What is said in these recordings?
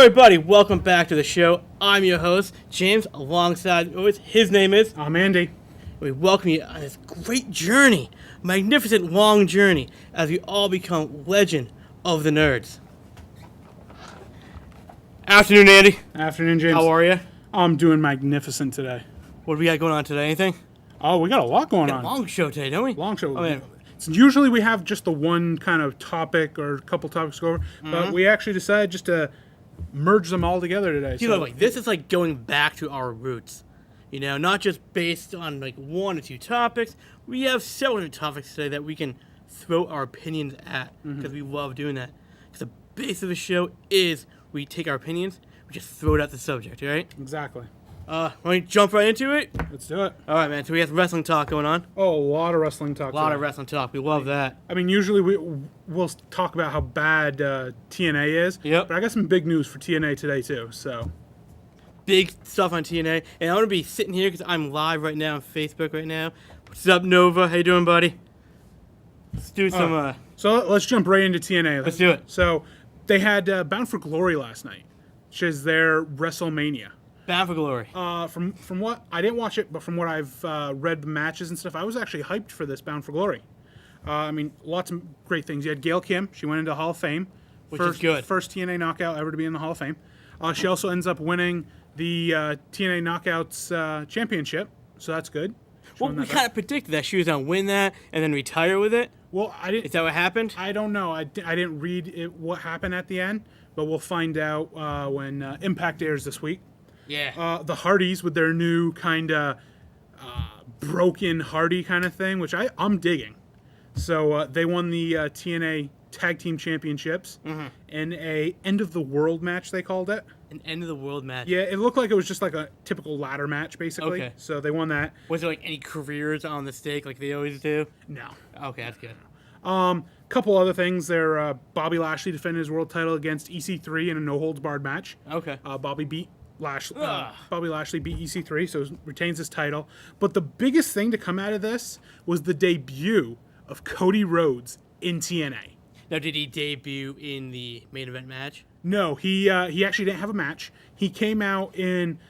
everybody, welcome back to the show. I'm your host, James, alongside his name is... I'm Andy. We welcome you on this great journey, magnificent long journey, as we all become legend of the nerds. Afternoon, Andy. Afternoon, James. How are you? I'm doing magnificent today. What do we got going on today? Anything? Oh, we got a lot going on. Long show today, don't we? Long show. Oh, man. Usually we have just the one kind of topic or a couple topics to go over, but we actually decided just to merge them all together today. You know, like, this is like going back to our roots. You know, not just based on like one or two topics. We have several different topics today that we can throw our opinions at because we love doing that. Because the base of the show is we take our opinions, we just throw it at the subject, right? Exactly. Want to jump right into it? Let's do it. All right, man. So we have wrestling talk going on. Oh, a lot of wrestling talk. A lot of wrestling talk. We love that. I mean, usually we'll talk about how bad TNA is. Yep. But I got some big news for TNA today, too. So Big stuff on TNA. And I'm going to be sitting here because I'm live right now on Facebook right now. What's up, Nova? How you doing, buddy? Let's do some... So let's jump right into TNA. Let's do it. So they had Bound for Glory last night, which is their WrestleMania. Bound for Glory. From what I didn't watch it, but from what I've read the matches and stuff, I was actually hyped for this Bound for Glory. I mean, lots of great things. You had Gail Kim; she went into Hall of Fame, Which is good. First TNA knockout ever to be in the Hall of Fame. She also ends up winning the TNA Knockouts championship, so that's good. Well, we kind of predicted that she was going to win that and then retire with it. Well, I didn't. Is that what happened? I don't know. I didn't read what happened at the end, but we'll find out when Impact airs this week. Yeah. The Hardys with their new kind of broken Hardy kind of thing, which I'm digging. So they won the TNA Tag Team Championships in a end of the world match, they called it. An end of the world match. Yeah, it looked like it was just like a typical ladder match, basically. Okay. So they won that. Was there like any careers on the stake like they always do? No. Okay, that's good. Couple other things there. Bobby Lashley defended his world title against EC3 in a no-holds-barred match. Okay. Bobby Lashley beat EC3, so retains his title. But the biggest thing to come out of this was the debut of Cody Rhodes in TNA. Now, did he debut in the main event match? No, he actually didn't have a match. He came out in,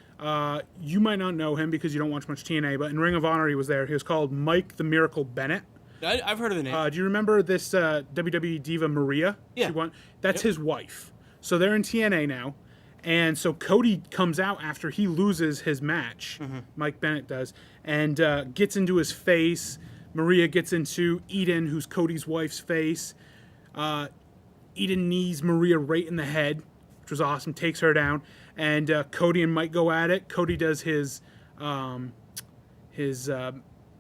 you might not know him because you don't watch much TNA, but in Ring of Honor he was there. He was called Mike the Miracle Bennett. I've heard of the name. Do you remember this WWE diva Maria? Yeah. That's his wife. So they're in TNA now. And so Cody comes out after he loses his match, Mike Bennett does, and gets into his face. Maria gets into Eden, who's Cody's wife's face. Eden knees Maria right in the head, which was awesome, takes her down. And Cody and Mike go at it. Cody does his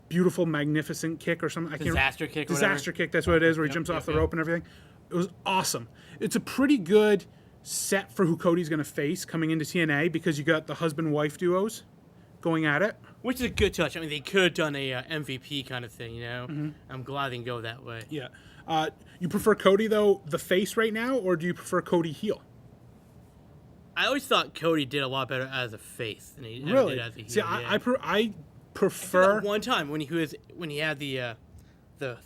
beautiful, magnificent kick or something. Disaster kick, Disaster kick, that's what it is, where he jumps off the rope and everything. It was awesome. It's a pretty good set for who Cody's going to face coming into TNA because you got the husband-wife duos going at it. Which is a good touch. I mean, they could have done a MVP kind of thing, you know? I'm glad they can go that way. Yeah. You prefer Cody, though, the face right now, or do you prefer Cody heel? I always thought Cody did a lot better as a face than he ever did as a heel. See, I prefer... One time when he had the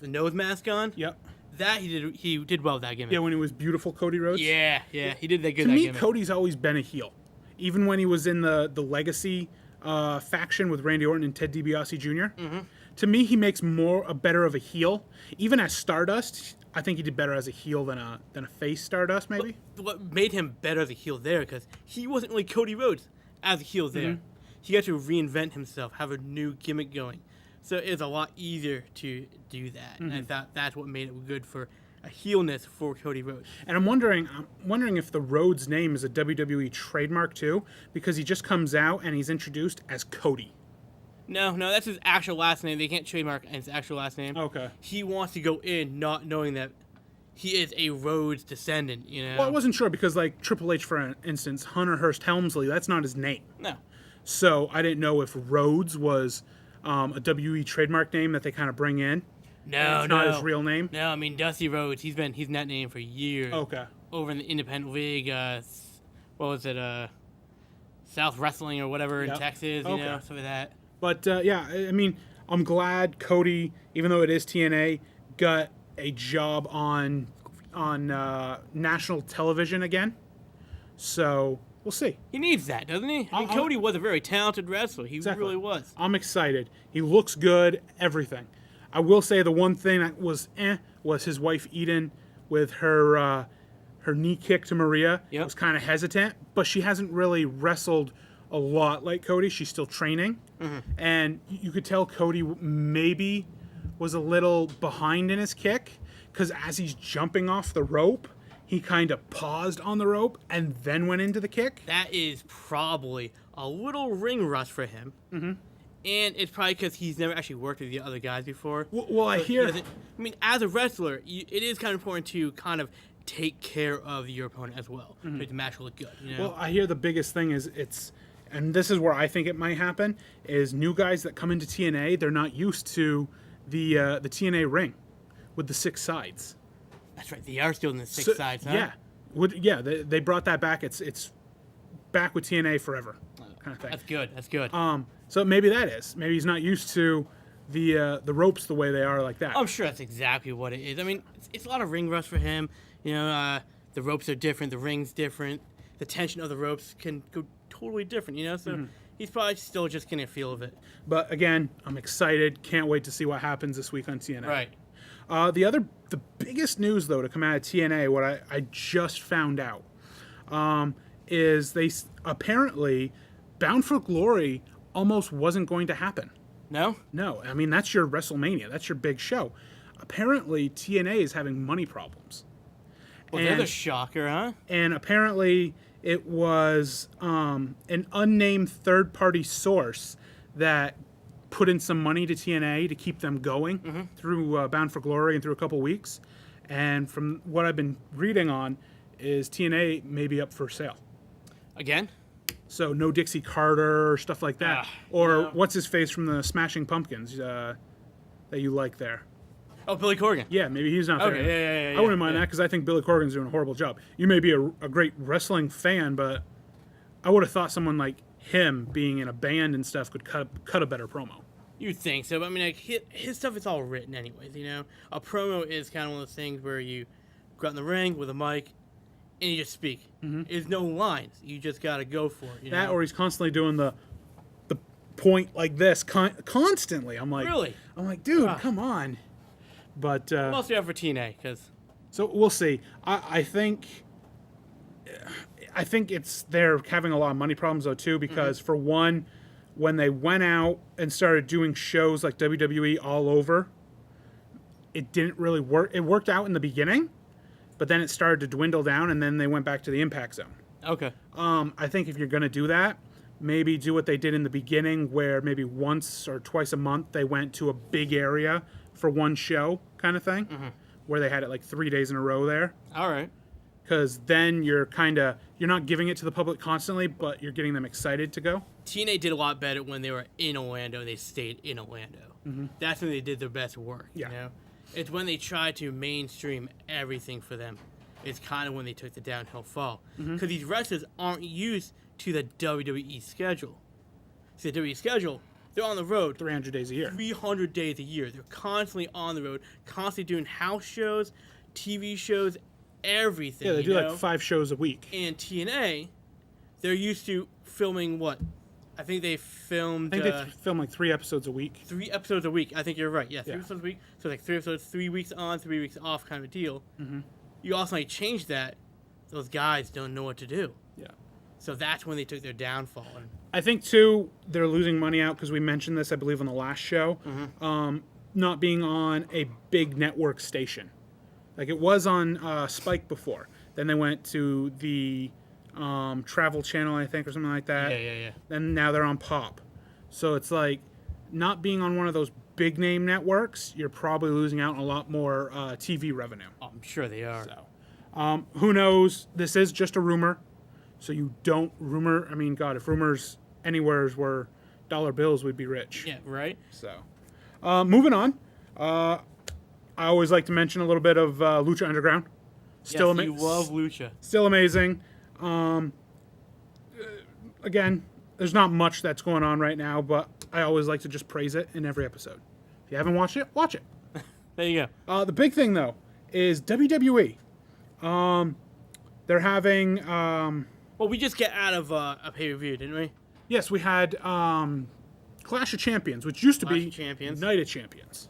nose mask on. Yep. That he did well with that gimmick. Yeah, when he was beautiful Cody Rhodes. Yeah, he did that good. To me, gimmick. Cody's always been a heel, even when he was in the Legacy faction with Randy Orton and Ted DiBiase Jr. To me, he makes better of a heel. Even as Stardust, I think he did better as a heel than a face Stardust, maybe. But what made him better as a heel there? Because he wasn't really Cody Rhodes as a heel there. He got to reinvent himself, have a new gimmick going. So it's a lot easier to do that. And I thought that's what made it good for a heelness for Cody Rhodes. And I'm wondering if the Rhodes name is a WWE trademark too, because he just comes out and he's introduced as Cody. No, that's his actual last name. They can't trademark his actual last name. Okay. He wants to go in not knowing that he is a Rhodes descendant, you know? Well, I wasn't sure because, like, Triple H, for instance, Hunter Hearst Helmsley, that's not his name. No. So I didn't know if Rhodes was a WWE trademark name that they kind of bring in. No, it's not his real name. No, I mean Dusty Rhodes. He's in that name for years. Okay. Over in the independent league, what was it? South Wrestling or whatever in Texas. You know, stuff like that. But yeah, I mean, I'm glad Cody, even though it is TNA, got a job on national television again. So we'll see. He needs that, doesn't he? I mean, Cody was a very talented wrestler. He really was. I'm excited. He looks good, everything. I will say the one thing that was was his wife Eden with her knee kick to Maria. Yep. Was kind of hesitant, but she hasn't really wrestled a lot like Cody. She's still training. And you could tell Cody maybe was a little behind in his kick because as he's jumping off the rope, he kind of paused on the rope and then went into the kick. That is probably a little ring rust for him. And it's probably because he's never actually worked with the other guys before. Well, I hear. I mean, as a wrestler, it is kind of important to kind of take care of your opponent as well to make the match look good. You know? Well, I hear the biggest thing is and this is where I think it might happen, is new guys that come into TNA, they're not used to the TNA ring with the 6 sides. That's right. They are still in the 6 sides, huh? Yeah. They brought that back. It's back with TNA forever, kind of thing. That's good. That's good. So maybe that is. Maybe he's not used to the ropes the way they are like that. I'm sure that's exactly what it is. I mean, it's a lot of ring rust for him. You know, the ropes are different. The ring's different. The tension of the ropes can go totally different, you know? So he's probably still just getting a feel of it. But again, I'm excited. Can't wait to see what happens this week on TNA. Right. The biggest news, though, to come out of TNA, what I just found out, is they apparently Bound for Glory almost wasn't going to happen. No? No. I mean, that's your WrestleMania. That's your big show. Apparently, TNA is having money problems. Well, they're the shocker, huh? And apparently, it was an unnamed third-party source that put in some money to TNA to keep them going through Bound for Glory and through a couple weeks. And from what I've been reading on, is TNA may be up for sale. Again? So no Dixie Carter or stuff like that. What's his face from the Smashing Pumpkins that you like there? Oh, Billy Corgan. Yeah, maybe he's not there. Okay, yeah. I wouldn't mind that because I think Billy Corgan's doing a horrible job. You may be a great wrestling fan, but I would have thought someone like him being in a band and stuff could cut a better promo. You'd think so, but I mean, like, his stuff is all written anyways, you know? A promo is kind of one of those things where you go out in the ring with a mic and you just speak. There's no lines. You just got to go for it, you That know? or he's constantly doing the point like this constantly. I'm like, Really? I'm like, dude, come on. But What else do you have for TNA? Because so we'll see. I think it's they're having a lot of money problems though too because for one, when they went out and started doing shows like WWE all over, it didn't really work. It worked out in the beginning, but then it started to dwindle down, and then they went back to the Impact Zone. Okay. I think if you're going to do that, maybe do what they did in the beginning, where maybe once or twice a month they went to a big area for one show kind of thing, where they had it like 3 days in a row there. All right. Because then you're not giving it to the public constantly, but you're getting them excited to go. TNA did a lot better when they were in Orlando. They stayed in Orlando. That's when they did their best work. Yeah. You know? It's when they tried to mainstream everything for them. It's kind of when they took the downhill fall. Because these wrestlers aren't used to the WWE schedule. So the WWE schedule, they're on the road 300 days a year. 300 days a year. They're constantly on the road, constantly doing house shows, TV shows, everything. Yeah, they do know? like 5 shows a week. And TNA, they're used to filming what? I think they filmed... I think they film like 3 episodes a week. 3 episodes a week. I think you're right. Yeah, 3 Yeah. episodes a week. So like 3 episodes, 3 weeks on, 3 weeks off kind of a deal. You also might change that. Those guys don't know what to do. Yeah. So that's when they took their downfall. And I think, too, they're losing money out because we mentioned this, I believe, on the last show. Not being on a big network station. Like, it was on Spike before. Then they went to the Travel Channel, I think, or something like that. Yeah. Then now they're on Pop. So it's like, not being on one of those big-name networks, you're probably losing out on a lot more TV revenue. I'm sure they are. So, who knows? This is just a rumor. So you don't rumor. I mean, God, if rumors anywheres were dollar bills, we'd be rich. Yeah, right? So, moving on. I always like to mention a little bit of Lucha Underground. Still, yes, you love Lucha. Still amazing. Again, there's not much that's going on right now, but I always like to just praise it in every episode. If you haven't watched it, watch it. There you go. The big thing, though, is WWE. They're having Well, we just get out of a pay-per-view, didn't we? Yes, we had Clash of Champions, which used to Clash be of Champions. Night of Champions.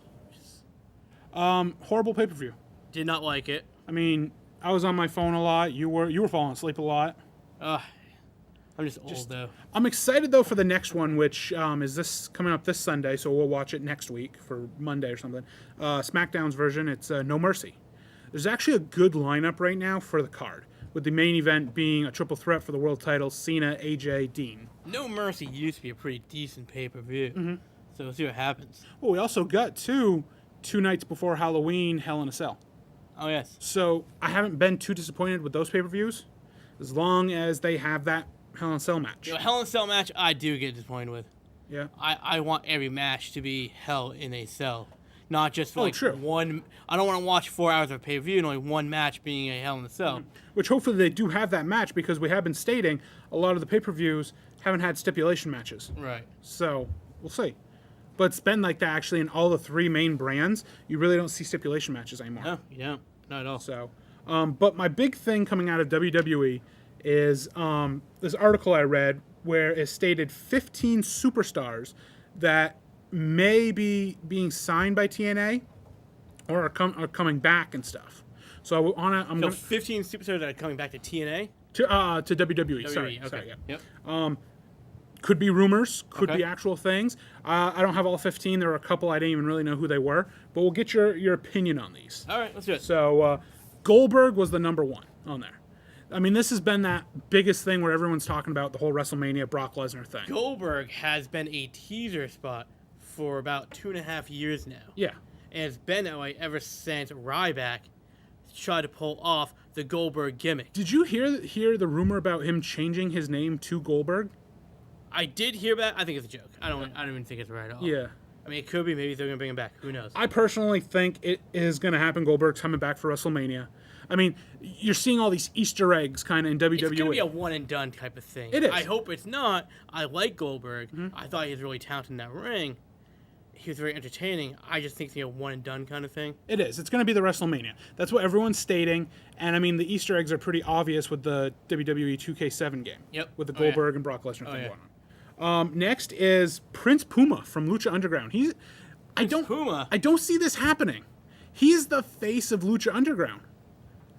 Horrible pay-per-view. Did not like it. I mean, I was on my phone a lot. You were falling asleep a lot. I'm just old, though. I'm excited, though, for the next one, which is this coming up this Sunday, so we'll watch it next week for Monday or something. SmackDown's version, it's No Mercy. There's actually a good lineup right now for the card, with the main event being a triple threat for the world title, Cena, AJ, Dean. No Mercy used to be a pretty decent pay-per-view. So we'll see what happens. Well, we also got two nights before Halloween, Hell in a Cell. Oh, yes. So I haven't been too disappointed with those pay-per-views, as long as they have that Hell in a Cell match. You know, Hell in a Cell match, I do get disappointed with. Yeah. I want every match to be Hell in a Cell. Not just like true. one. I don't want to watch 4 hours of pay-per-view and only one match being a Hell in a Cell. Which hopefully they do have that match, because we have been stating a lot of the pay-per-views haven't had stipulation matches. Right. So we'll see. But it's been like that actually in all the 3 main brands. You really don't see stipulation matches anymore. No, you don't. Not at all. So, but my big thing coming out of WWE is this article I read where it stated 15 superstars that may be being signed by TNA or are coming back and stuff. So I'm going 15 superstars that are coming back to TNA? to WWE. Sorry, okay. sorry, yeah. Yep. Could be rumors, could Okay. be actual things. I don't have all 15. There were a couple I didn't even really know who they were, but we'll get your opinion on these. All right, let's do it. So Goldberg was the number 1 on there. I mean, this has been that biggest thing where everyone's talking about the whole WrestleMania Brock Lesnar thing. Goldberg has been a teaser spot for about 2.5 years now. Yeah. And it's been that way ever since Ryback tried to pull off the Goldberg gimmick. Did you hear the rumor about him changing his name to Goldberg? I did hear that. I think it's a joke. I don't even think it's right at all. Yeah. I mean, it could be. Maybe they're going to bring him back. Who knows? I personally think it is going to happen. Goldberg's coming back for WrestleMania. I mean, you're seeing all these Easter eggs kind of in WWE. It's going to be a one-and-done type of thing. It is. I hope it's not. I like Goldberg. I thought he was really talented in that ring. He was very entertaining. I just think it's a one-and-done kind of thing. It is. It's going to be the WrestleMania. That's what everyone's stating. And, I mean, the Easter eggs are pretty obvious with the WWE 2K7 game. Yep. With the Oh, yeah. Goldberg and Brock Lesnar thing yeah. going on. Next is Prince Puma from Lucha Underground. Puma? I don't see this happening. He's the face of Lucha Underground.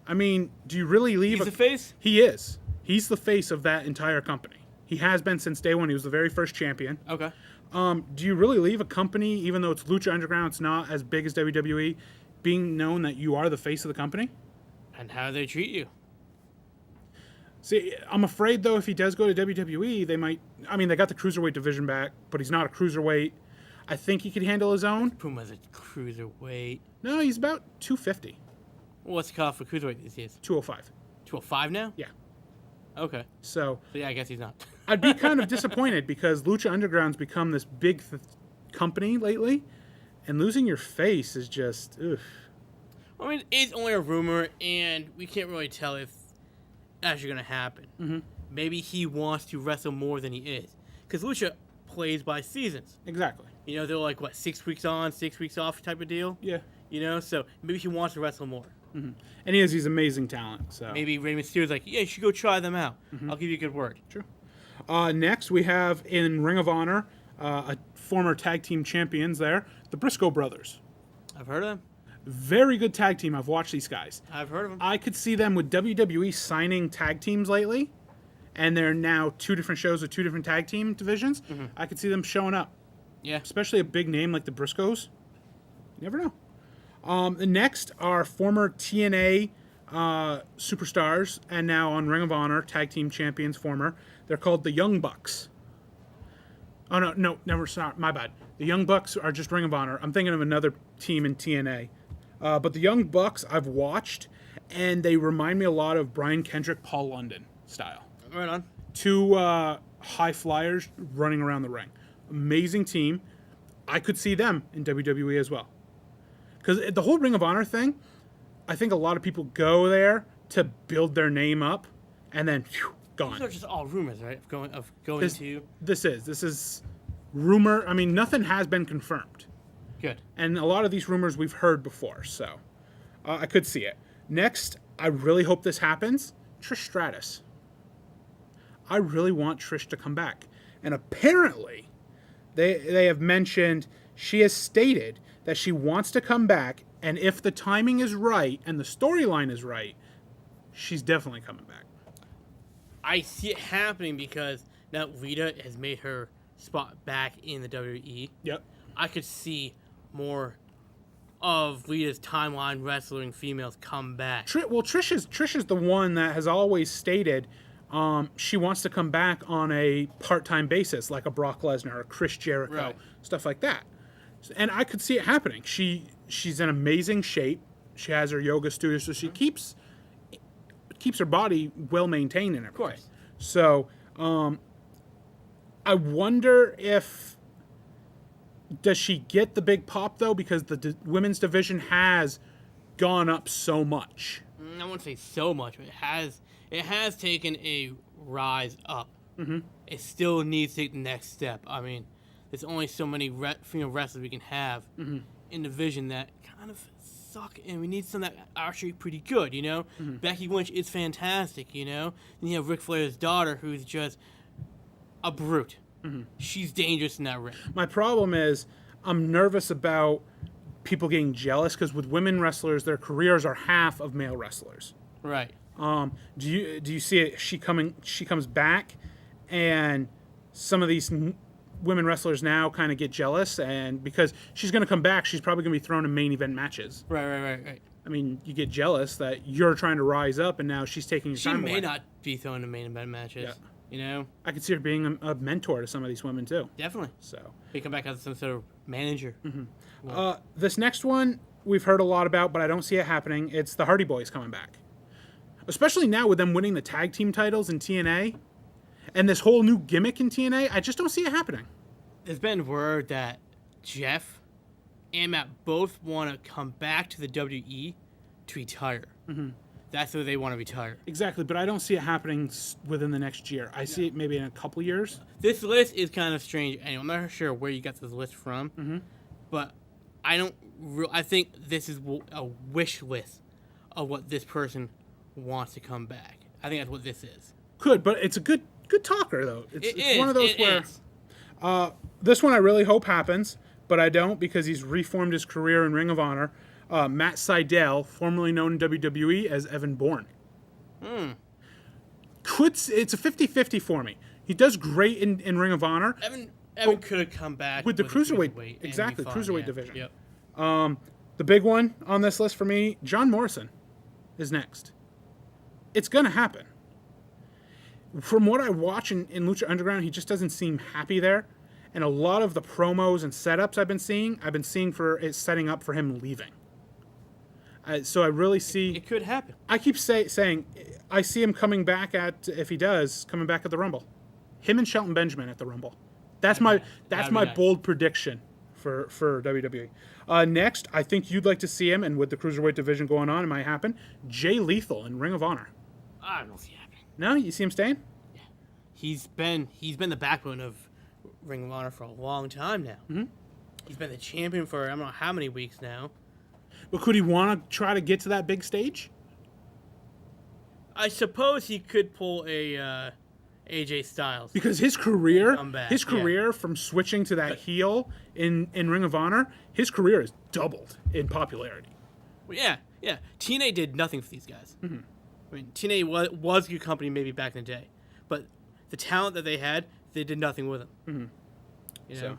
I mean, do you really leave He's the face? He is. He's the face of that entire company. He has been since day one. He was the very first champion. Okay. Do you really leave a company, even though it's Lucha Underground, it's not as big as WWE, being known that you are the face of the company? And how do they treat you? See, I'm afraid, though, if he does go to WWE, they might... I mean, they got the Cruiserweight division back, but he's not a Cruiserweight. I think he could handle his own. Puma's a cruiserweight. No, he's about 250. Well, what's the cutoff for cruiserweight these days? 205. 205 now? Yeah. Okay. So Yeah, I guess he's not. I'd be kind of disappointed because Lucha Underground's become this big company lately, and losing your face is just... Ugh. I mean, it's only a rumor, and we can't really tell if that's going to happen. Mm-hmm. Maybe he wants to wrestle more than he is. Because Lucha plays by seasons. Exactly. You know, they're like, 6 weeks on, 6 weeks off type of deal? Yeah. You know, so maybe he wants to wrestle more. Mm-hmm. And he has these amazing talent. So Maybe Rey Mysterio's like, yeah, you should go try them out. I'll give you a good word. True. Next, we have in Ring of Honor, a former tag team champions there, the Briscoe brothers. I've heard of them. Very good tag team. I've watched these guys. I've heard of them. I could see them with WWE signing tag teams lately, and they're now 2 different shows with 2 different tag team divisions. I could see them showing up, Yeah. especially a big name like the Briscoes. You never know. The next are former TNA superstars and now on Ring of Honor tag team champions. Former, they're called the Young Bucks. Oh no, never. Sorry, my bad. The Young Bucks are just Ring of Honor. I'm thinking of another team in TNA. But the Young Bucks I've watched, and they remind me a lot of Brian Kendrick, Paul London style. Right on. 2 high flyers running around the ring. Amazing team. I could see them in WWE as well. Because the whole Ring of Honor thing, I think a lot of people go there to build their name up, and then gone. These are just all rumors, right? Of going to. This is rumor. I mean, nothing has been confirmed. Good. And a lot of these rumors we've heard before, so I could see it. Next, I really hope this happens. Trish Stratus. I really want Trish to come back. And apparently, they have mentioned, she has stated that she wants to come back, and if the timing is right and the storyline is right, she's definitely coming back. I see it happening because now Lita has made her spot back in the WWE. Yep. I could see more of Lita's timeline wrestling females come back. Trish is the one that has always stated she wants to come back on a part-time basis, like a Brock Lesnar or Chris Jericho, Right. stuff like that. And I could see it happening. She's in amazing shape. She has her yoga studio, so she keeps her body well maintained and everything. Of course. So I wonder if does she get the big pop though, because the women's division has gone up so much. I wouldn't say so much, but it has taken a rise up. Mm-hmm. It still needs to take the next step. I mean, there's only so many female wrestlers we can have in the division that kind of suck, and we need some that are actually pretty good, you know? Becky Lynch is fantastic, you know? And you have Ric Flair's daughter, who's just a brute. She's dangerous in that ring. My problem is I'm nervous about people getting jealous, because with women wrestlers, their careers are half of male wrestlers. Right. Do you see it? She comes back, and some of these women wrestlers now kind of get jealous, and because she's going to come back, she's probably going to be thrown in main event matches. Right. I mean, you get jealous that you're trying to rise up, and now she's taking your time away. She may not be thrown in main event matches. Yeah. You know? I could see her being a mentor to some of these women too. Definitely. So They come back as some sort of manager. this next one we've heard a lot about, but I don't see it happening. It's the Hardy Boys coming back, especially now with them winning the tag team titles in TNA, and this whole new gimmick in TNA. I just don't see it happening. There's been word that Jeff and Matt both want to come back to the WWE to retire. That's where they want to retire. Exactly, but I don't see it happening within the next year. I see it maybe in a couple years. This list is kind of strange. Anyway, I'm not sure where you got this list from, but I think this is a wish list of what this person wants to come back. I think that's what this is. Could, but it's a good talker though. It's one of those where is. This one I really hope happens, but I don't, because he's reformed his career in Ring of Honor. Matt Sydal, formerly known in WWE as Evan Bourne. It's a 50-50 for me. He does great in Ring of Honor. Evan could have come back with the cruiserweight, exactly, and be fine, cruiserweight yeah. division. Yep. The big one on this list for me, John Morrison, is next. It's going to happen. From what I watch in Lucha Underground, he just doesn't seem happy there. And a lot of the promos and setups I've been seeing for it setting up for him leaving. So I really see... It could happen. I keep saying, I see him coming back if he does, coming back at the Rumble. Him and Shelton Benjamin at the Rumble. That's my nice. bold prediction for WWE. Next, I think you'd like to see him, and with the Cruiserweight division going on, it might happen, Jay Lethal in Ring of Honor. I don't see it happening. No? You see him staying? Yeah. He's been the backbone of Ring of Honor for a long time now. He's been the champion for I don't know how many weeks now. But could he want to try to get to that big stage? I suppose he could pull a AJ Styles. Because his career, yeah. From switching to that heel in Ring of Honor, his career has doubled in popularity. Well, yeah. TNA did nothing for these guys. I mean, TNA was a good company maybe back in the day, but the talent that they had, they did nothing with them. You know?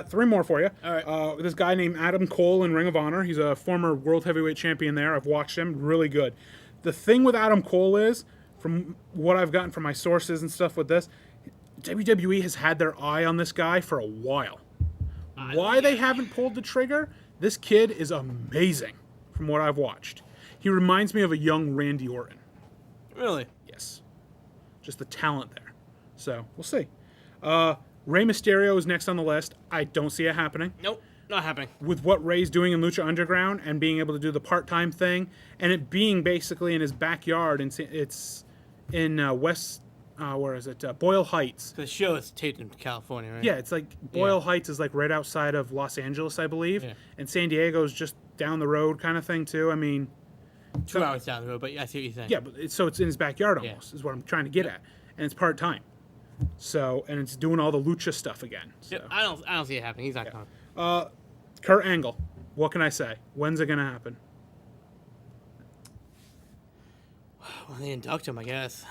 Three more for you. All right. This guy named Adam Cole in Ring of Honor. He's a former World Heavyweight Champion there. I've watched him. Really good. The thing with Adam Cole is, from what I've gotten from my sources and stuff with this, WWE has had their eye on this guy for a while. Why they haven't pulled the trigger, this kid is amazing from what I've watched. He reminds me of a young Randy Orton. Really? Yes. Just the talent there. So, we'll see. Rey Mysterio is next on the list. I don't see it happening. Nope, not happening. With what Rey's doing in Lucha Underground and being able to do the part-time thing, and it being basically in his backyard, and it's in Boyle Heights. The show is taped in California, right? Yeah, it's like Boyle Heights is like right outside of Los Angeles, I believe, and San Diego's just down the road kind of thing too. I mean, 2 hours down the road, but I see what you're saying. Yeah, but it's in his backyard almost, is what I'm trying to get at. and it's part-time. So, and it's doing all the lucha stuff again. So. Yep, I don't see it happening. He's not coming. Kurt Angle, what can I say? When's it going to happen? Well, they induct him, I guess.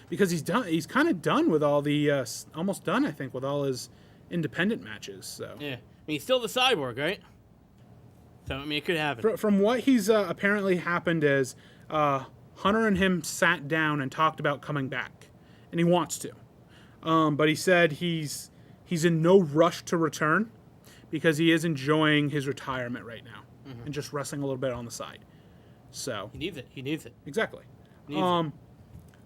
Because he's done. He's kind of done with all the, almost done, I think, with all his independent matches. So. Yeah. I mean, he's still the Cyborg, right? So, I mean, it could happen. From what he's apparently happened is Hunter and him sat down and talked about coming back. And he wants to. But he said he's in no rush to return because he is enjoying his retirement right now and just wrestling a little bit on the side. So He needs it. He needs it. exactly. He needs it.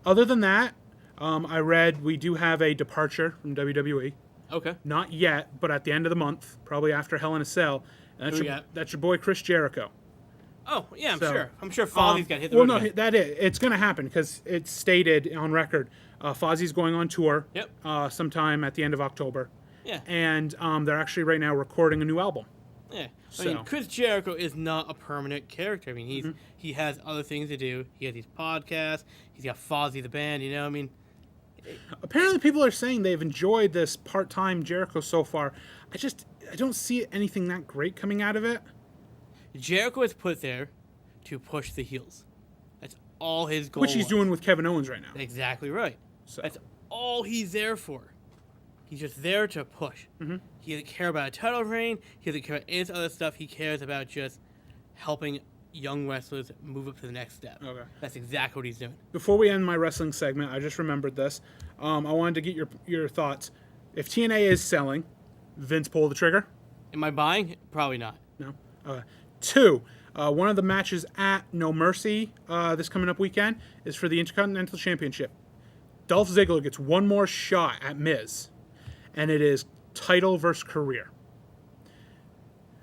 Other than that, I read we do have a departure from WWE. Okay. Not yet, but at the end of the month, probably after Hell in a Cell. And Who we got? that's your boy Chris Jericho. Oh, yeah, I'm So, sure. I'm sure Fozzie's got hit the Well, road no, again. it's going to happen because it's stated on record. Fozzie's going on tour. Yep. Sometime at the end of October. Yeah. And they're actually right now recording a new album. Yeah. I So- mean, Chris Jericho is not a permanent character. I mean, he has other things to do. He has these podcasts. He's got Fozzie the band, you know? I mean, Apparently, people are saying they've enjoyed this part-time Jericho so far. I don't see anything that great coming out of it. Jericho is put there to push the heels. That's all his goal Which he's was. doing with Kevin Owens right now. Exactly right. So. That's all he's there for. He's just there to push. He doesn't care about a title reign. He doesn't care about any other stuff. He cares about just helping young wrestlers move up to the next step. Okay. That's exactly what he's doing. Before we end my wrestling segment, I just remembered this. I wanted to get your thoughts. If TNA is selling, Vince pull the trigger? Am I buying? Probably not. No. Two, one of the matches at No Mercy this coming up weekend is for the Intercontinental Championship. Dolph Ziggler gets one more shot at Miz, and it is title versus career.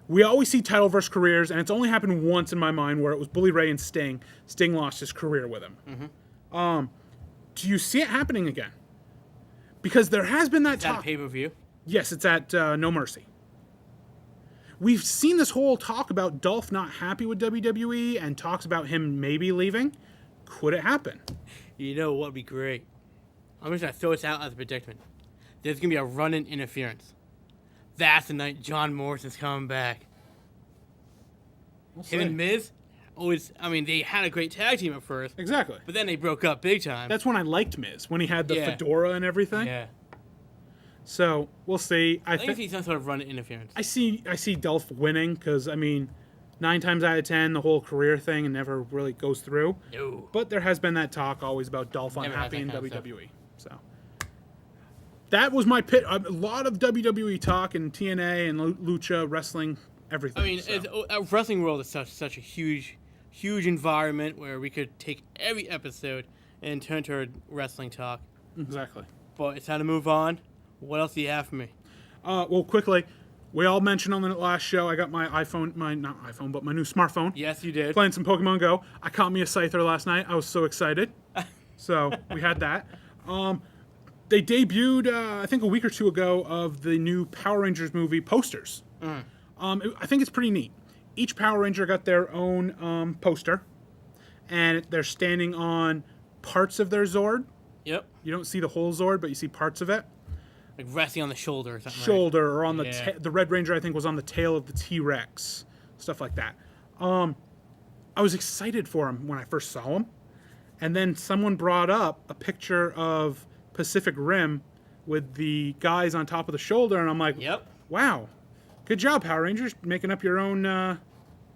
We always see title versus careers, and it's only happened once in my mind where it was Bully Ray and Sting. Sting lost his career with him. Do you see it happening again? Because there has been that Is that a talk. pay-per-view? Yes, it's at No Mercy. We've seen this whole talk about Dolph not happy with WWE and talks about him maybe leaving. Could it happen? You know what would be great? I'm just going to throw this out as a predicament. There's going to be a run-in interference. That's the night John Morrison's coming back. Him and Miz, always, I mean, they had a great tag team at first, Exactly. but then they broke up big time. That's when I liked Miz, when he had the Yeah. fedora and everything. Yeah. So we'll see. I think it's some sort of run-in interference. I see Dolph winning because, I mean, 9 times out of 10, the whole career thing never really goes through. No. But there has been that talk always about Dolph Never unhappy had in that kind of WWE. So that was my pit. A lot of WWE talk and TNA and Lucha wrestling, everything. I mean, so. a wrestling world is such a huge environment where we could take every episode and turn to a wrestling talk. Exactly. But it's time to move on. What else do you have for me? Well, quickly, we all mentioned on the last show, I got my not iPhone, but my new smartphone. Yes, you did. Playing some Pokemon Go. I caught me a Scyther last night. I was so excited. So we had that. They debuted, I think a week or two ago, of the new Power Rangers movie posters. I think it's pretty neat. Each Power Ranger got their own poster, and they're standing on parts of their Zord. Yep. You don't see the whole Zord, but you see parts of it. Like resting on the shoulder or something. Shoulder or on the Yeah. the Red Ranger, I think, was on the tail of the T-Rex, stuff like that. I was excited for him when I first saw him, and then someone brought up a picture of Pacific Rim with the guys on top of the shoulder, and I'm like, Yep. wow, good job, Power Rangers, making up your own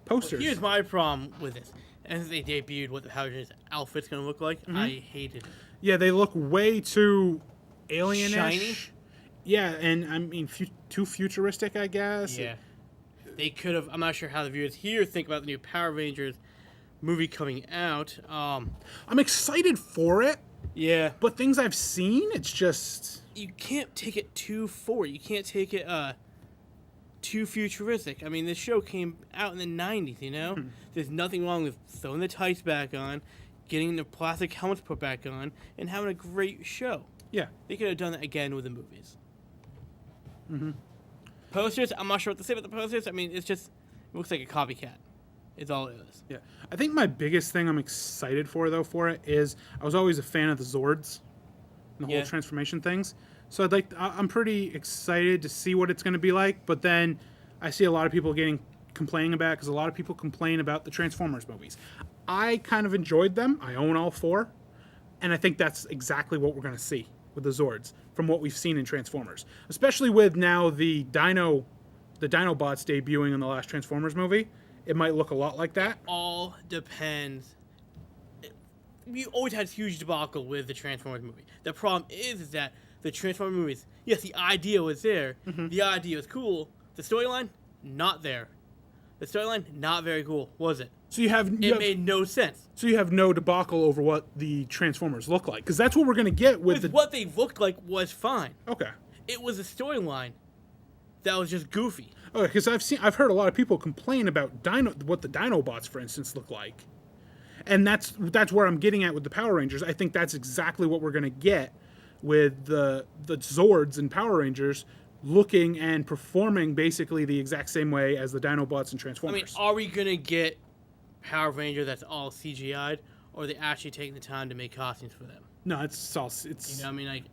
posters. Here's my problem with this. As they debuted what the Power Rangers outfit's going to look like, I hated it. Yeah, they look way too alien-ish. Shiny? Yeah, and I mean, too futuristic, I guess. Yeah. They could have, I'm not sure how the viewers here think about the new Power Rangers movie coming out. I'm excited for it, Yeah. but things I've seen, it's just... You can't take it too forward. You can't take it too futuristic. I mean, this show came out in the 90s, you know? There's nothing wrong with throwing the tights back on, getting the plastic helmets put back on, and having a great show. Yeah. They could have done that again with the movies. Posters, I'm not sure what to say about the posters. I mean, it looks like a copycat. It's all it is. Yeah. I think my biggest thing I'm excited for, though, for it is I was always a fan of the Zords. and the Yeah. whole transformation things. So I'm pretty excited to see what it's going to be like. But then I see a lot of people complaining about it because a lot of people complain about the Transformers movies. I kind of enjoyed them. I own all 4, and I think that's exactly what we're going to see with the Zords from what we've seen in Transformers, especially with now the Dinobots debuting in the last Transformers movie. It might look a lot like that. All depends. We always had huge debacle with the Transformers movie. The problem is that the Transformers movies, yes, the idea was there. The idea was cool. The storyline, not there. The storyline, not very cool, was it? So it Made no sense. So you have no debacle over what the Transformers look like, because that's what we're going to get with What they looked like was fine. Okay. It was a storyline that was just goofy. Okay, because I've heard a lot of people complain about what the Dinobots, for instance, look like, and that's where I'm getting at with the Power Rangers. I think that's exactly what we're going to get with the Zords and Power Rangers, looking and performing basically the exact same way as the Dinobots and Transformers. I mean, are we gonna get Power Ranger that's all CGI'd, or are they actually taking the time to make costumes for them? No, it's You know, I mean, like,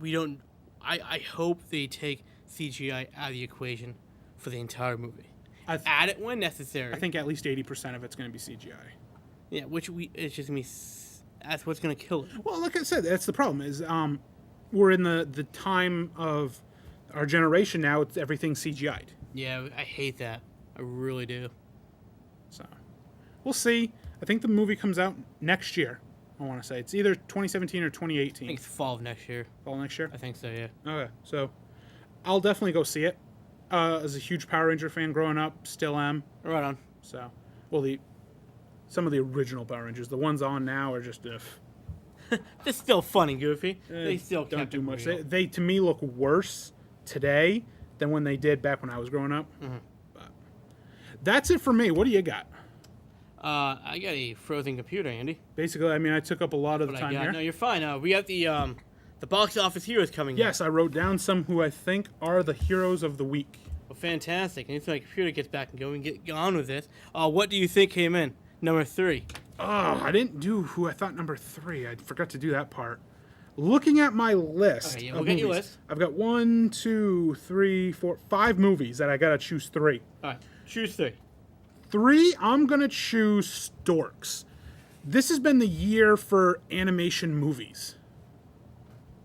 we don't. I hope they take CGI out of the equation for the entire movie. Add it when necessary. I think at least 80% of it's going to be CGI. Yeah, it's just gonna be. That's what's gonna kill it. Well, like I said, that's the problem. Is we're in the time of our generation now. It's everything CGI'd. Yeah, I hate that. I really do. So, we'll see. I think the movie comes out next year. I want to say it's either 2017 or 2018. I think it's fall of next year. Fall next year. I think so. Yeah. Okay, so I'll definitely go see it. As a huge Power Ranger fan growing up, still am. Right on. So, well, some of the original Power Rangers, the ones on now are just They're still fun and goofy. They still don't kept do it much. real. They to me look worse today than when they did back when I was growing up. But that's it for me. What do you got? I got a frozen computer, Andy. Basically, I mean, I took up a lot of the What I time got? here. No, you're fine. We got the box office heroes coming. Yes, I wrote down some who I think are the heroes of the week. Well, fantastic. And until my computer gets back and going, get on with this. What do you think came in? Number 3. Oh, I didn't do who I thought number 3. I forgot to do that part. Looking at my list, Okay, yeah, of we'll get your movies, list. I've got 1, 2, 3, 4, 5 movies that I gotta choose 3. All right, choose 3. 3, I'm gonna choose Storks. This has been the year for animation movies.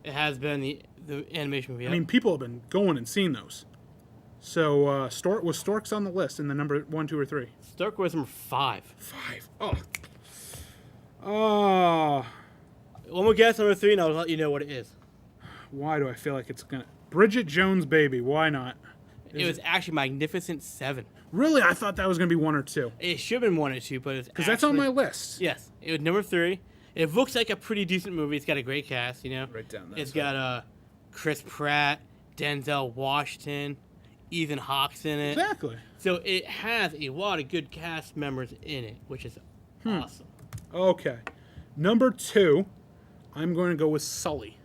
It has been the animation movie. I mean, people have been going and seeing those. So, was Storks on the list in the number 1, 2, or 3? Stork was number 5. 5. Oh. One more guess, number 3, and I'll let you know what it is. Why do I feel like it's gonna... Bridget Jones' Baby. Why not? It was actually Magnificent 7. Really? I thought that was gonna be 1 or 2. It should have been 1 or 2, but it's Because that's on my list. Yes, it was number 3. It looks like a pretty decent movie. It's got a great cast, you know. Write down that It's stuff. got Chris Pratt, Denzel Washington, Ethan Hawke's in it. Exactly. So it has a lot of good cast members in it, which is awesome. Okay. Number 2, I'm going to go with Sully.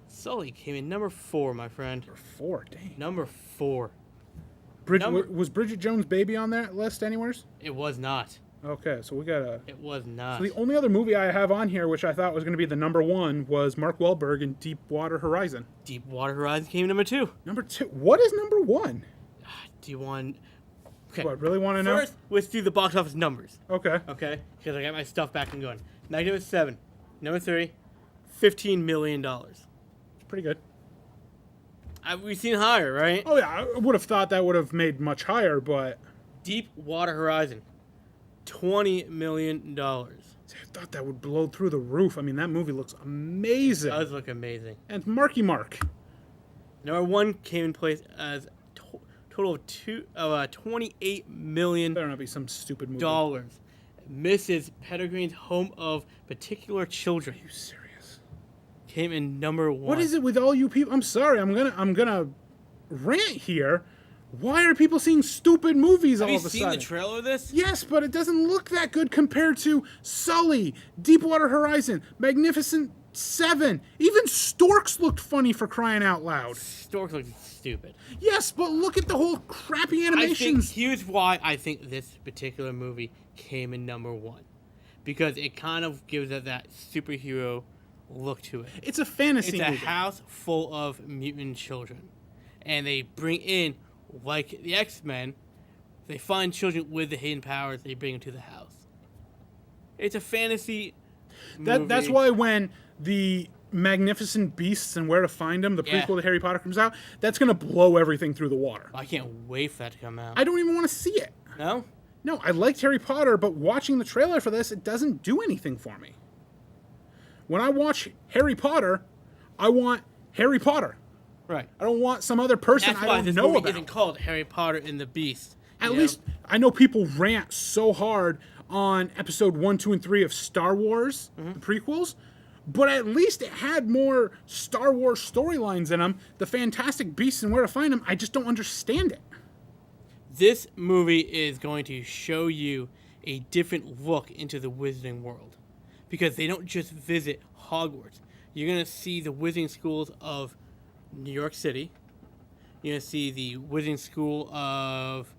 Sully came in number 4, my friend. Number 4, dang. Number 4. Was Bridget Jones' Baby on that list anywheres? It was not. Okay, so we got a... It was not. So the only other movie I have on here, which I thought was going to be the number 1, was Mark Wahlberg in Deepwater Horizon. Deepwater Horizon came in number 2. Number 2. What is number 1? Do you want... Okay. Do I really want to know? First, let's do the box office numbers. Okay. Okay? Because I got my stuff back and going. Magnificent 7. Number 3. $15 million. It's pretty good. We've seen higher, right? Oh, yeah. I would have thought that would have made much higher, but... Deepwater Horizon. $20 million. I thought that would blow through the roof. I mean, that movie looks amazing. It does look amazing. And Marky Mark. Number 1 came in place as total of $28 million. Better not be some stupid movie. Mrs. Pettigree's Home of Particular Children Are you serious? came in number 1. What is it with all you people? I'm sorry. I'm gonna rant here. Why are people seeing stupid movies all of a sudden? Have you seen the trailer of this? Yes, but it doesn't look that good compared to Sully, Deepwater Horizon, Magnificent 7. Even Storks looked funny, for crying out loud. Stork looks stupid. Yes, but look at the whole crappy animations. Here's why I think this particular movie came in number 1. Because it kind of gives it that superhero look to it. It's a fantasy It's a movie. house full of mutant children. And they bring in, like the X-Men, they find children with the hidden powers, they bring them to the house. It's a fantasy movie. That's why when the Magnificent Beasts and Where to Find Them, the Yeah. prequel to Harry Potter, comes out, that's going to blow everything through the water. I can't wait for that to come out. I don't even want to see it. No? No, I liked Harry Potter, but watching the trailer for this, it doesn't do anything for me. When I watch Harry Potter, I want Harry Potter. Right. I don't want some other person That's I why don't this know movie about. isn't called Harry Potter and the Beast. At least I know people rant so hard on episode 1, 2, and 3 of Star Wars, the prequels, but at least it had more Star Wars storylines in them. The Fantastic Beasts and Where to Find Them, I just don't understand it. This movie is going to show you a different look into the wizarding world. Because they don't just visit Hogwarts. You're going to see the wizarding schools of New York City. You're going to see the wizarding school of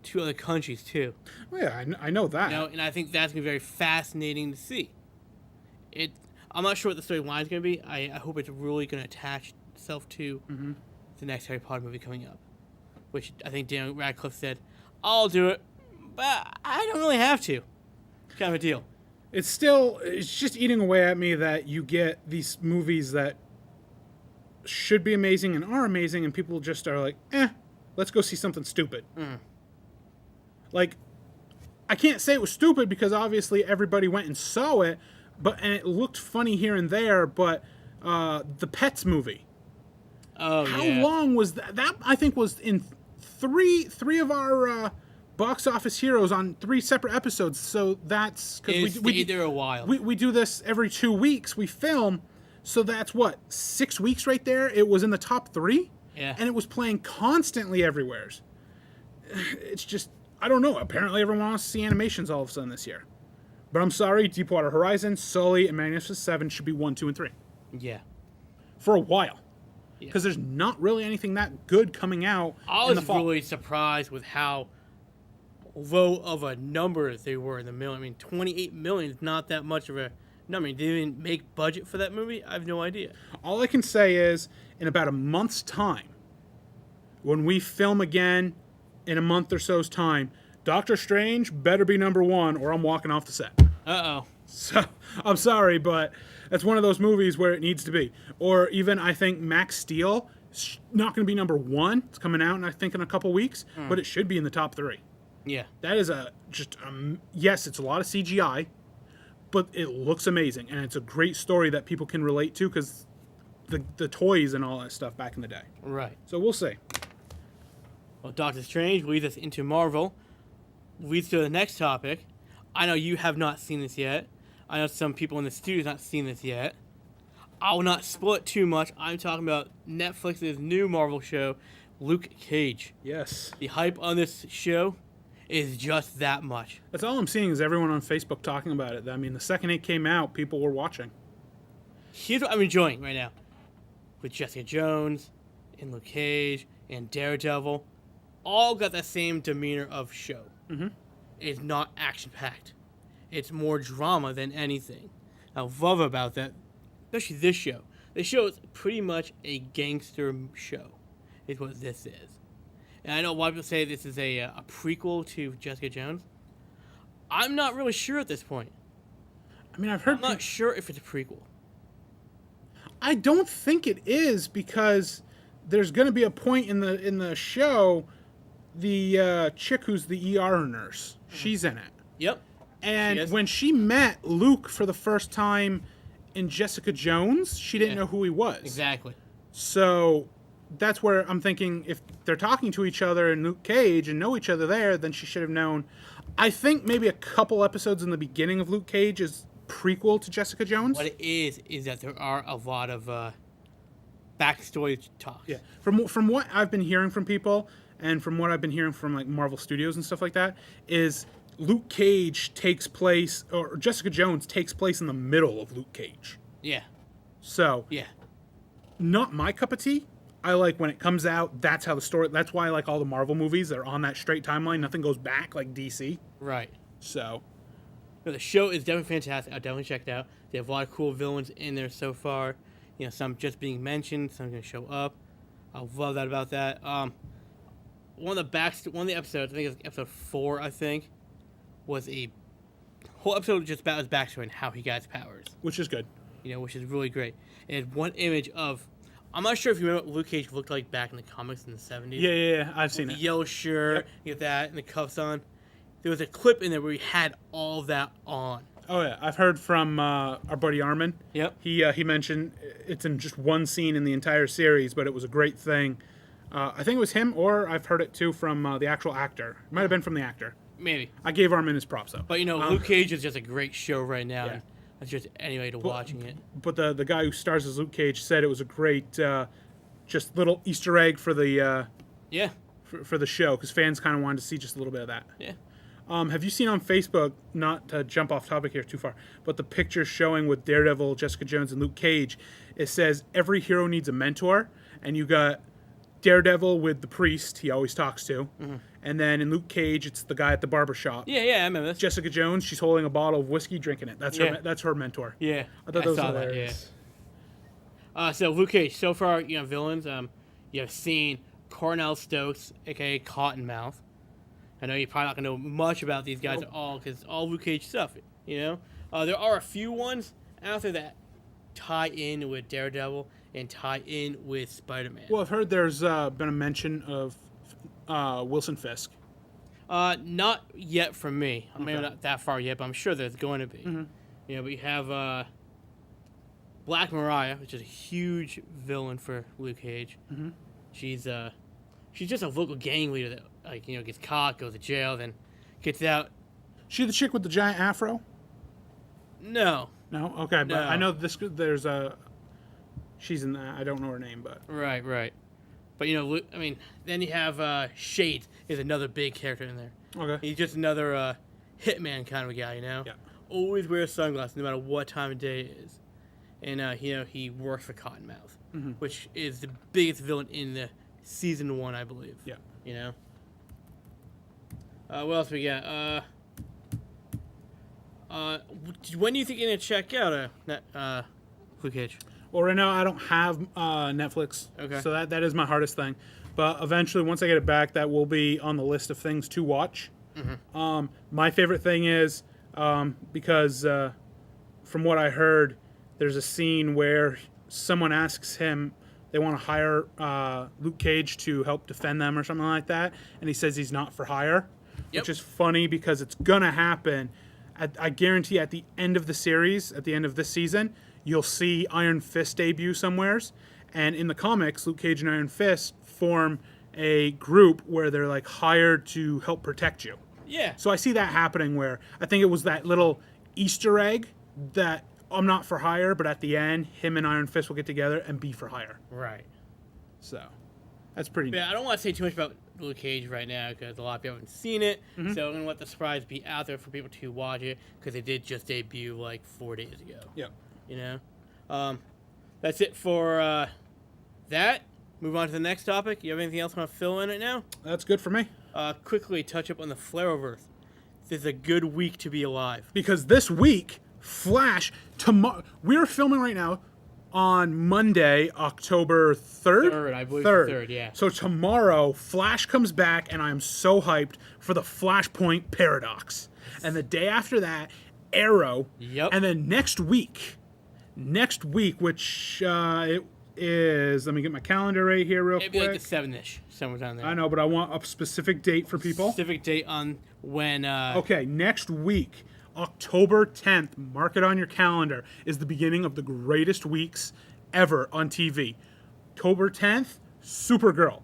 2 other countries, too. Well, yeah, I know that. You know, and I think that's going to be very fascinating to see. I'm not sure what the storyline is going to be. I hope it's really going to attach itself to the next Harry Potter movie coming up. Which I think Daniel Radcliffe said, I'll do it, but I don't really have to. Kind of a deal. It's just eating away at me that you get these movies that should be amazing and are amazing, and people just are like, let's go see something stupid. Like, I can't say it was stupid because obviously everybody went and saw it, and it looked funny here and there, but the Pets movie. Oh, How yeah. long was that? That, I think, was in three of our box office heroes on 3 separate episodes. So that's It's because stayed there a while. we do this every 2 weeks. We film, so that's what 6 weeks right there. It was in the top 3, Yeah. and it was playing constantly everywhere. It's just, I don't know. Apparently, everyone wants to see animations all of a sudden this year. But I'm sorry, Deepwater Horizon, Sully, and Magnificent Seven should be 1, 2, and 3 Yeah. for a while. Yeah. Because there's not really anything that good coming out I in the was fall. really surprised with how low of a number they were in the million. I mean, 28 million is not that much of a number. Did they even make budget for that movie? I have no idea. All I can say is, in about a month's time, when we film again, in a month or so's time, Doctor Strange better be number 1, or I'm walking off the set. Uh-oh. So, I'm sorry, but that's one of those movies where it needs to be. Or even, I think, Max Steel is not going to be number 1. It's coming out, I think, in a couple weeks, but it should be in the top 3. Yeah. That is yes, it's a lot of CGI, but it looks amazing, and it's a great story that people can relate to because the toys and all that stuff back in the day. Right. So we'll see. Well, Doctor Strange leads us into Marvel. Leads to the next topic. I know you have not seen this yet. I know some people in the studio have not seen this yet. I will not spoil it too much. I'm talking about Netflix's new Marvel show, Luke Cage. Yes. The hype on this show is just that much. That's all I'm seeing is everyone on Facebook talking about it. I mean, the second it came out, people were watching. Here's what I'm enjoying right now. With Jessica Jones, and Luke Cage, and Daredevil, all got that same demeanor of show. Mm-hmm. It's not action-packed. It's more drama than anything. I love about that, especially this show. This show is pretty much a gangster show, is what this is. And I know a lot of people say this is a prequel to Jessica Jones. I'm not really sure at this point. I mean, I've heard. I'm not sure if it's a prequel. I don't think it is because there's going to be a point in the show. The chick who's the ER nurse, she's in it. Yep. And when she met Luke for the first time in Jessica Jones, she didn't know who he was. Exactly. So that's where I'm thinking if they're talking to each other in Luke Cage and know each other there, then she should have known. I think maybe a couple episodes in the beginning of Luke Cage is prequel to Jessica Jones. What it is that there are a lot of backstory talks. Yeah. From what I've been hearing from people and from what I've been hearing from like Marvel Studios and stuff like that is Luke Cage takes place, or Jessica Jones takes place in the middle of Luke Cage. Yeah. So, Yeah. not my cup of tea. I like when it comes out, that's how the story, that's why I like all the Marvel movies. They're on that straight timeline. Nothing goes back like DC. Right. So, No, the show is definitely fantastic. I'll definitely check it out. They have a lot of cool villains in there so far. You know, some just being mentioned, some going to show up. I love that about that. One of the episodes, I think it's episode 4, I think, was a whole episode just about his backstory and how he got his powers. Which is good. You know, which is really great. And one image of, I'm not sure if you remember what Luke Cage looked like back in the comics in the 70s. Yeah, I've seen the it. yellow shirt, Yep. you get that, and the cuffs on. There was a clip in there where he had all that on. Oh yeah, I've heard from our buddy Armin. Yep. He mentioned it's in just one scene in the entire series, but it was a great thing. I think it was him, or I've heard it too from the actual actor. It might have been from the actor. Maybe. I gave Armin his props though. But you know, Luke Cage is just a great show right now. Yeah. And that's just anybody to watching it. But the guy who stars as Luke Cage said it was a great, just little Easter egg for the Yeah. for the show because fans kind of wanted to see just a little bit of that. Yeah. Have you seen on Facebook, not to jump off topic here too far, but the picture showing with Daredevil, Jessica Jones, and Luke Cage? It says every hero needs a mentor, and you got Daredevil with the priest he always talks to, and then in Luke Cage, it's the guy at the barber shop. Yeah, I remember this. Jessica Jones, she's holding a bottle of whiskey, drinking it. That's Yeah. that's her mentor. Yeah. I thought that was saw hilarious. That, yeah. So Luke Cage, so far, you know, villains. You have seen Cornell Stokes, aka Cottonmouth. I know you're probably not gonna know much about these guys at all because it's all Luke Cage stuff. You know, there are a few ones out there that tie in with Daredevil and tie in with Spider-Man. Well, I've heard there's been a mention of Wilson Fisk. Not yet from me. Maybe Okay. not that far yet, but I'm sure there's going to be. You know, we have Black Mariah, which is a huge villain for Luke Cage. She's just a local gang leader that, like, you know, gets caught, goes to jail, then gets out. She the chick with the giant afro? No. No, okay, but No. I know there's a. She's in that. I don't know her name, but Right. But you know, I mean, then you have Shades is another big character in there. okay. He's just another hitman kind of a guy, you know. Yeah. Always wears sunglasses no matter what time of day it is, and you know, he works for Cottonmouth, which is the biggest villain in the season 1, I believe. Yeah. You know. What else we got? When do you think you're gonna check out Luke Cage? Well, right now I don't have Netflix, Okay. so that is my hardest thing. But eventually, once I get it back, that will be on the list of things to watch. My favorite thing is because from what I heard, there's a scene where someone asks him they want to hire Luke Cage to help defend them or something like that, and he says he's not for hire, Yep. which is funny because it's gonna happen. I guarantee at the end of the series, at the end of this season, you'll see Iron Fist debut somewheres. And in the comics, Luke Cage and Iron Fist form a group where they're like hired to help protect you. Yeah. So I see that happening where I think it was that little Easter egg that I'm not for hire, but at the end, him and Iron Fist will get together and be for hire. Right. So that's pretty neat. Yeah, I don't want to say too much about Luke Cage right now because a lot of people haven't seen it. So I'm going to let the surprise be out there for people to watch it because it did just debut like 4 days ago. Yeah. You know? That's it for that. Move on to the next topic. You have anything else you want to fill in right now? That's good for me. Quickly touch up on the Flareverse. This is a good week to be alive. Because this week, Flash, tomorrow, we're filming right now on Monday, October 3rd? Third, I believe the third, yeah. So tomorrow, Flash comes back, and I'm so hyped for the Flashpoint Paradox. And the day after that, Arrow. Yep. And then next week, which it is, let me get my calendar right here real Maybe quick. like the 7-ish, somewhere down there. I know, but I want a specific date for people. Specific date on when... Okay, next week, October 10th, mark it on your calendar, is the beginning of the greatest weeks ever on TV. October 10th, Supergirl.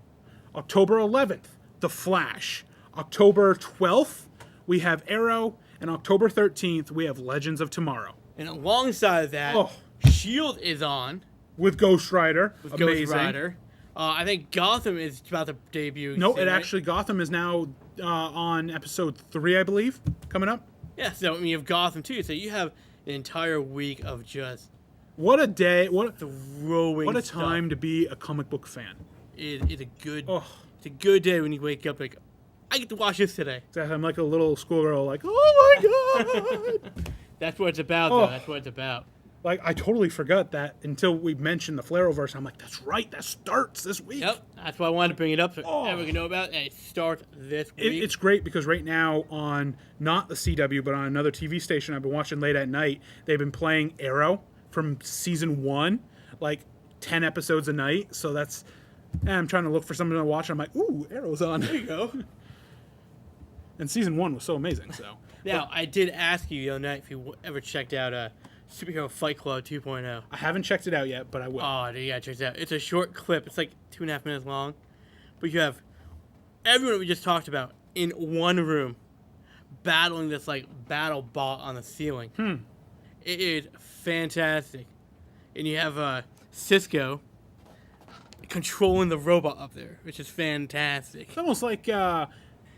October 11th, The Flash. October 12th, we have Arrow. And October 13th, we have Legends of Tomorrow. And alongside that, Oh. S.H.I.E.L.D. is on. With Ghost Rider. With Amazing. Ghost Rider. I think Gotham is about to debut. No, soon, it right? actually, Gotham is now on episode 3, I believe, coming up. Yeah, so I mean, you have Gotham too. So you have an entire week of just What a day. throwing What a stuff. time to be a comic book fan. It's a good. Oh. It's a good day when you wake up like, I get to watch this today. Exactly. I'm like a little schoolgirl, like, oh my god. That's what it's about, though. That's what it's about. Like, I totally forgot that until we mentioned the Flareverse. I'm like, that's right, that starts this week. Yep, that's why I wanted to bring it up so everyone can know about it. And it starts this week. It's great because right now on, not the CW, but on another TV station I've been watching late at night, they've been playing Arrow from season 1, like 10 episodes a night. So that's, and I'm trying to look for something to watch. And I'm like, ooh, Arrow's on. There you go. And season 1 was so amazing, so. Now, I did ask you the other night if you ever checked out Superhero Fight Club 2.0. I haven't checked it out yet, but I will. Oh, you gotta check it out. It's a short clip. It's like 2.5 minutes long. But you have everyone we just talked about in one room battling this, like, battle bot on the ceiling. It is fantastic. And you have Cisco controlling the robot up there, which is fantastic. It's almost like an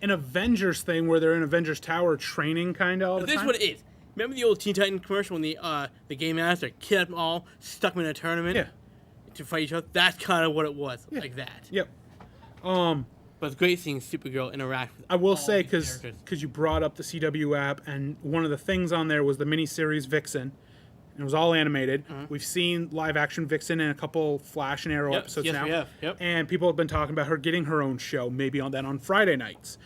Avengers thing where they're in Avengers Tower training kind of all the This time. is what it is. Remember the old Teen Titans commercial when the Game Master kidnapped them all, stuck them in a tournament to fight each other? That's kind of what it was, like that. Yep. But it's great seeing Supergirl interact with I will all say, these because characters. you brought up the CW app, and one of the things on there was the miniseries Vixen. And it was all animated. We've seen live-action Vixen in a couple Flash and Arrow episodes yes, now. we have. Yep. And people have been talking about her getting her own show, maybe on Friday nights.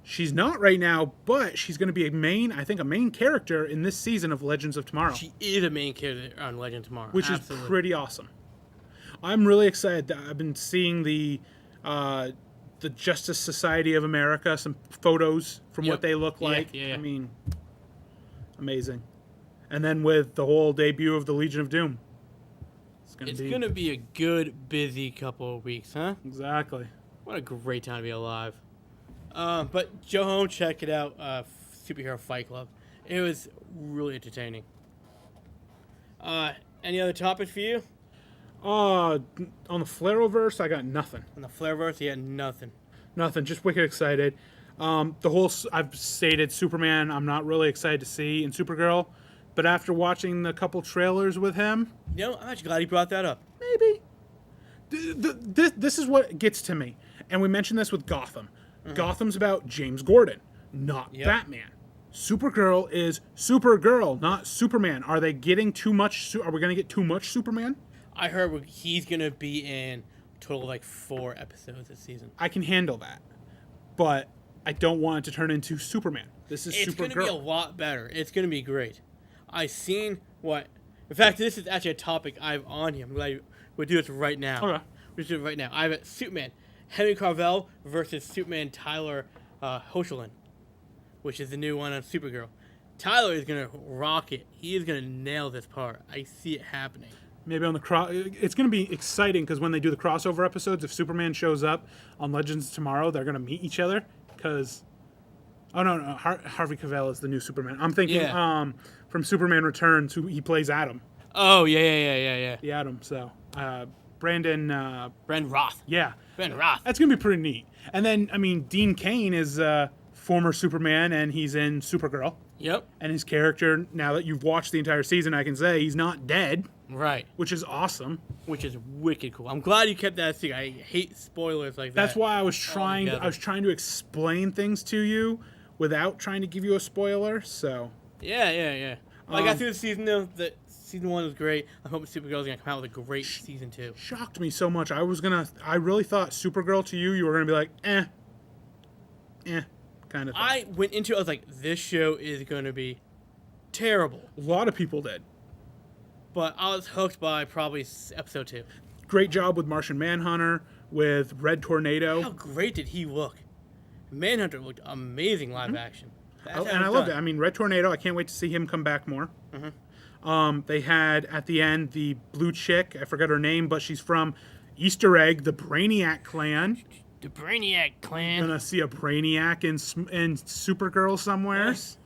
She's not right now, but she's going to be a main character in this season of Legends of Tomorrow. She is a main character on Legend Tomorrow. Which Absolutely. is pretty awesome. I'm really excited. I've been seeing the Justice Society of America, some photos from what they look like. Yeah. I mean, amazing. And then with the whole debut of the Legion of Doom. It's going to be a good, busy couple of weeks, huh? Exactly. What a great time to be alive. But go home, check it out, Superhero Fight Club. It was really entertaining. Any other topics for you? On the Flareverse, I got nothing. On the Flareverse, you had nothing. Nothing. Just wicked excited. I've stated Superman, I'm not really excited to see, and Supergirl. But after watching the couple trailers with him, You know, I'm actually glad you brought that up. maybe. This is what gets to me. And we mentioned this with Gotham. Gotham's about James Gordon, not Batman. Supergirl is Supergirl, not Superman. Are they getting too much? Are we going to get too much Superman? I heard he's going to be in a total of like 4 episodes this season. I can handle that. But I don't want it to turn into Superman. This is It's Supergirl. going to be a lot better. It's going to be great. I've seen what... In fact, this is actually a topic I have on here. I'm glad we'll do this right now. Okay. We'll do it right now. I have Superman, Henry Cavill versus Superman Tyler Hoechlin, which is the new one on Supergirl. Tyler is going to rock it. He is going to nail this part. I see it happening. Maybe on the it's going to be exciting because when they do the crossover episodes, if Superman shows up on Legends Tomorrow, they're going to meet each other. Because, oh no, Harvey Cavill is the new Superman. I'm thinking from Superman Returns, who he plays Adam. Oh yeah. The Atom. So Brandon Roth. Yeah, Brandon Roth. that's going to be pretty neat. And then I mean, Dean Cain is former Superman, and he's in Supergirl. Yep. And his character, now that you've watched the entire season, I can say he's not dead. Right. Which is awesome. Which is wicked cool. I'm glad you kept that secret. I hate spoilers like that. That's why I was trying to explain things to you without trying to give you a spoiler. So Yeah. Well, I got through the season though. Season 1 was great. I'm hoping Supergirl's gonna come out with a great season 2. Shocked me so much. I really thought Supergirl to you were gonna be like, eh, kind of thing. I went into it, I was like, this show is gonna be terrible. A lot of people did. But I was hooked by probably episode 2. Great job with Martian Manhunter, with Red Tornado. How great did he look? Manhunter looked amazing live action. And I loved it. I mean, Red Tornado, I can't wait to see him come back more. They had, at the end, the blue chick. I forgot her name, but she's from Easter Egg, the Brainiac clan. The Brainiac clan. Gonna see a Brainiac in Supergirl somewhere. Yes.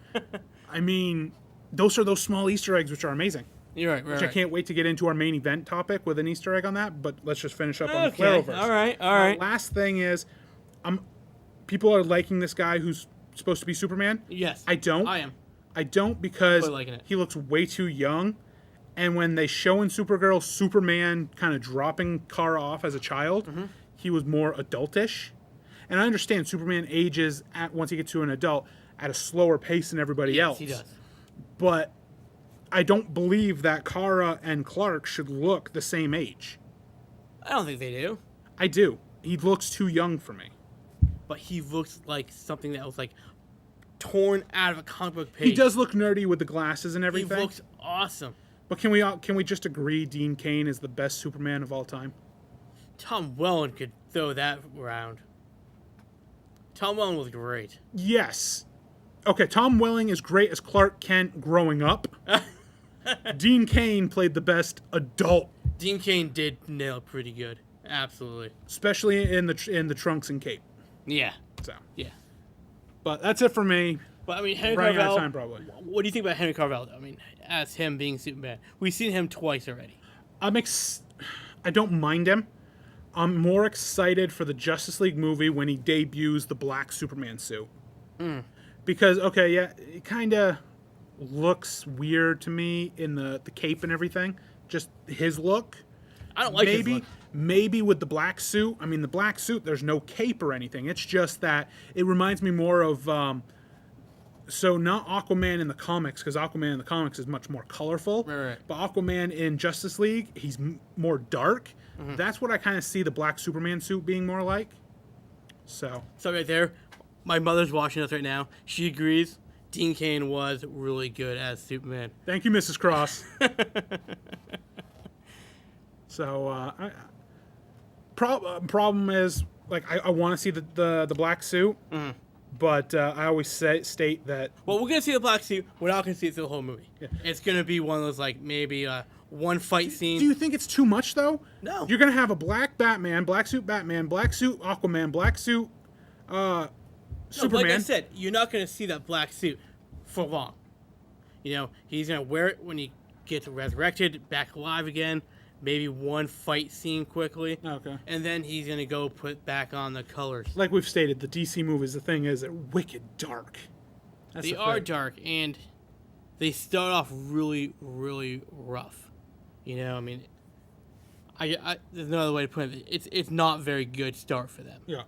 I mean, those are those small Easter eggs, which are amazing. You're right, Which I can't wait to get into our main event topic with an Easter egg on that, but let's just finish up on the Flareverse. All right. Last thing is, people are liking this guy who's supposed to be Superman. Yes. I don't. I am. I don't because Totally liking it. he looks way too young. And when they show in Supergirl Superman kind of dropping Kara off as a child, he was more adultish. And I understand Superman ages once he gets to an adult at a slower pace than everybody else. He does. But I don't believe that Kara and Clark should look the same age. I don't think they do. I do. He looks too young for me. But he looks like something that was like torn out of a comic book page. He does look nerdy with the glasses and He everything. looks awesome. But can we just agree Dean Cain is the best Superman of all time? Tom Welling could throw that around. Tom Welling was great. Yes. Okay, Tom Welling is great as Clark Kent growing up. Dean Cain played the best adult, Dean Cain did nail it pretty good. Absolutely. especially in the trunks and cape. Yeah. So, Yeah. but that's it for me. But I mean, Henry Running out Cavill. of time, probably. What do you think about Henry Cavill? I mean, as him being Superman, we've seen him twice already. I don't mind him. I'm more excited for the Justice League movie when he debuts the black Superman suit. Because, okay, yeah, it kind of looks weird to me in the cape and everything. Just his look. I don't like his look. Maybe with the black suit. I mean, the black suit, there's no cape or anything. It's just that it reminds me more of... so not Aquaman in the comics, because Aquaman in the comics is much more colorful. Right. But Aquaman in Justice League, he's more dark. That's what I kind of see the black Superman suit being more like. So right there, my mother's watching us right now. She agrees. Dean Cain was really good as Superman. thank you, Mrs. Cross. So problem is, like, I want to see the black suit, but I always state that. Well, we're gonna see the black suit. We're not gonna see it through the whole movie. Yeah. It's gonna be one of those like maybe one fight scene. Do you think it's too much though? No. You're gonna have a black Batman, black suit Aquaman, black suit No, Superman. like I said, you're not gonna see that black suit for long. You know, he's gonna wear it when he gets resurrected, back alive again. Maybe one fight scene quickly. Okay. And then he's gonna go put back on the colors. Like we've stated, the DC movies, the thing is, they're wicked dark. That's They the are thing. dark, and they start off really, really rough. You know, I mean, I there's no other way to put it. It's not a very good start for them. Yeah.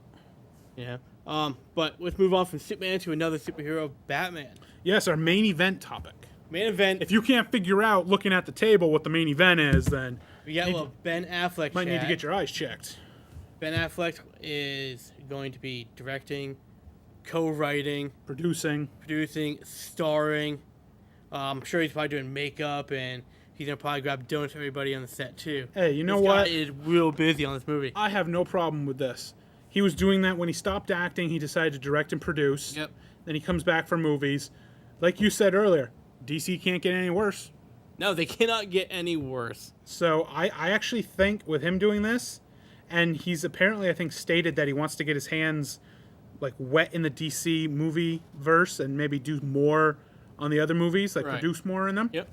You know? But let's move on from Superman to another superhero, Batman. Yes, our main event topic. Main event. If you can't figure out, looking at the table, what the main event is, then We got a little Ben Affleck. might need to chat. get your eyes checked. Ben Affleck is going to be directing, co-writing, Producing. starring. I'm sure he's probably doing makeup, and he's gonna probably grab donuts for everybody on the set too. Hey, you know This what? guy is real busy on this movie. I have no problem with this. He was doing that when he stopped acting. He decided to direct and produce. Yep. Then he comes back for movies. Like you said earlier, DC can't get any worse. No, they cannot get any worse. So I actually think with him doing this, and he's apparently, I think, stated that he wants to get his hands like wet in the DC movie verse and maybe do more on the other movies, like Right. produce more in them. Yep.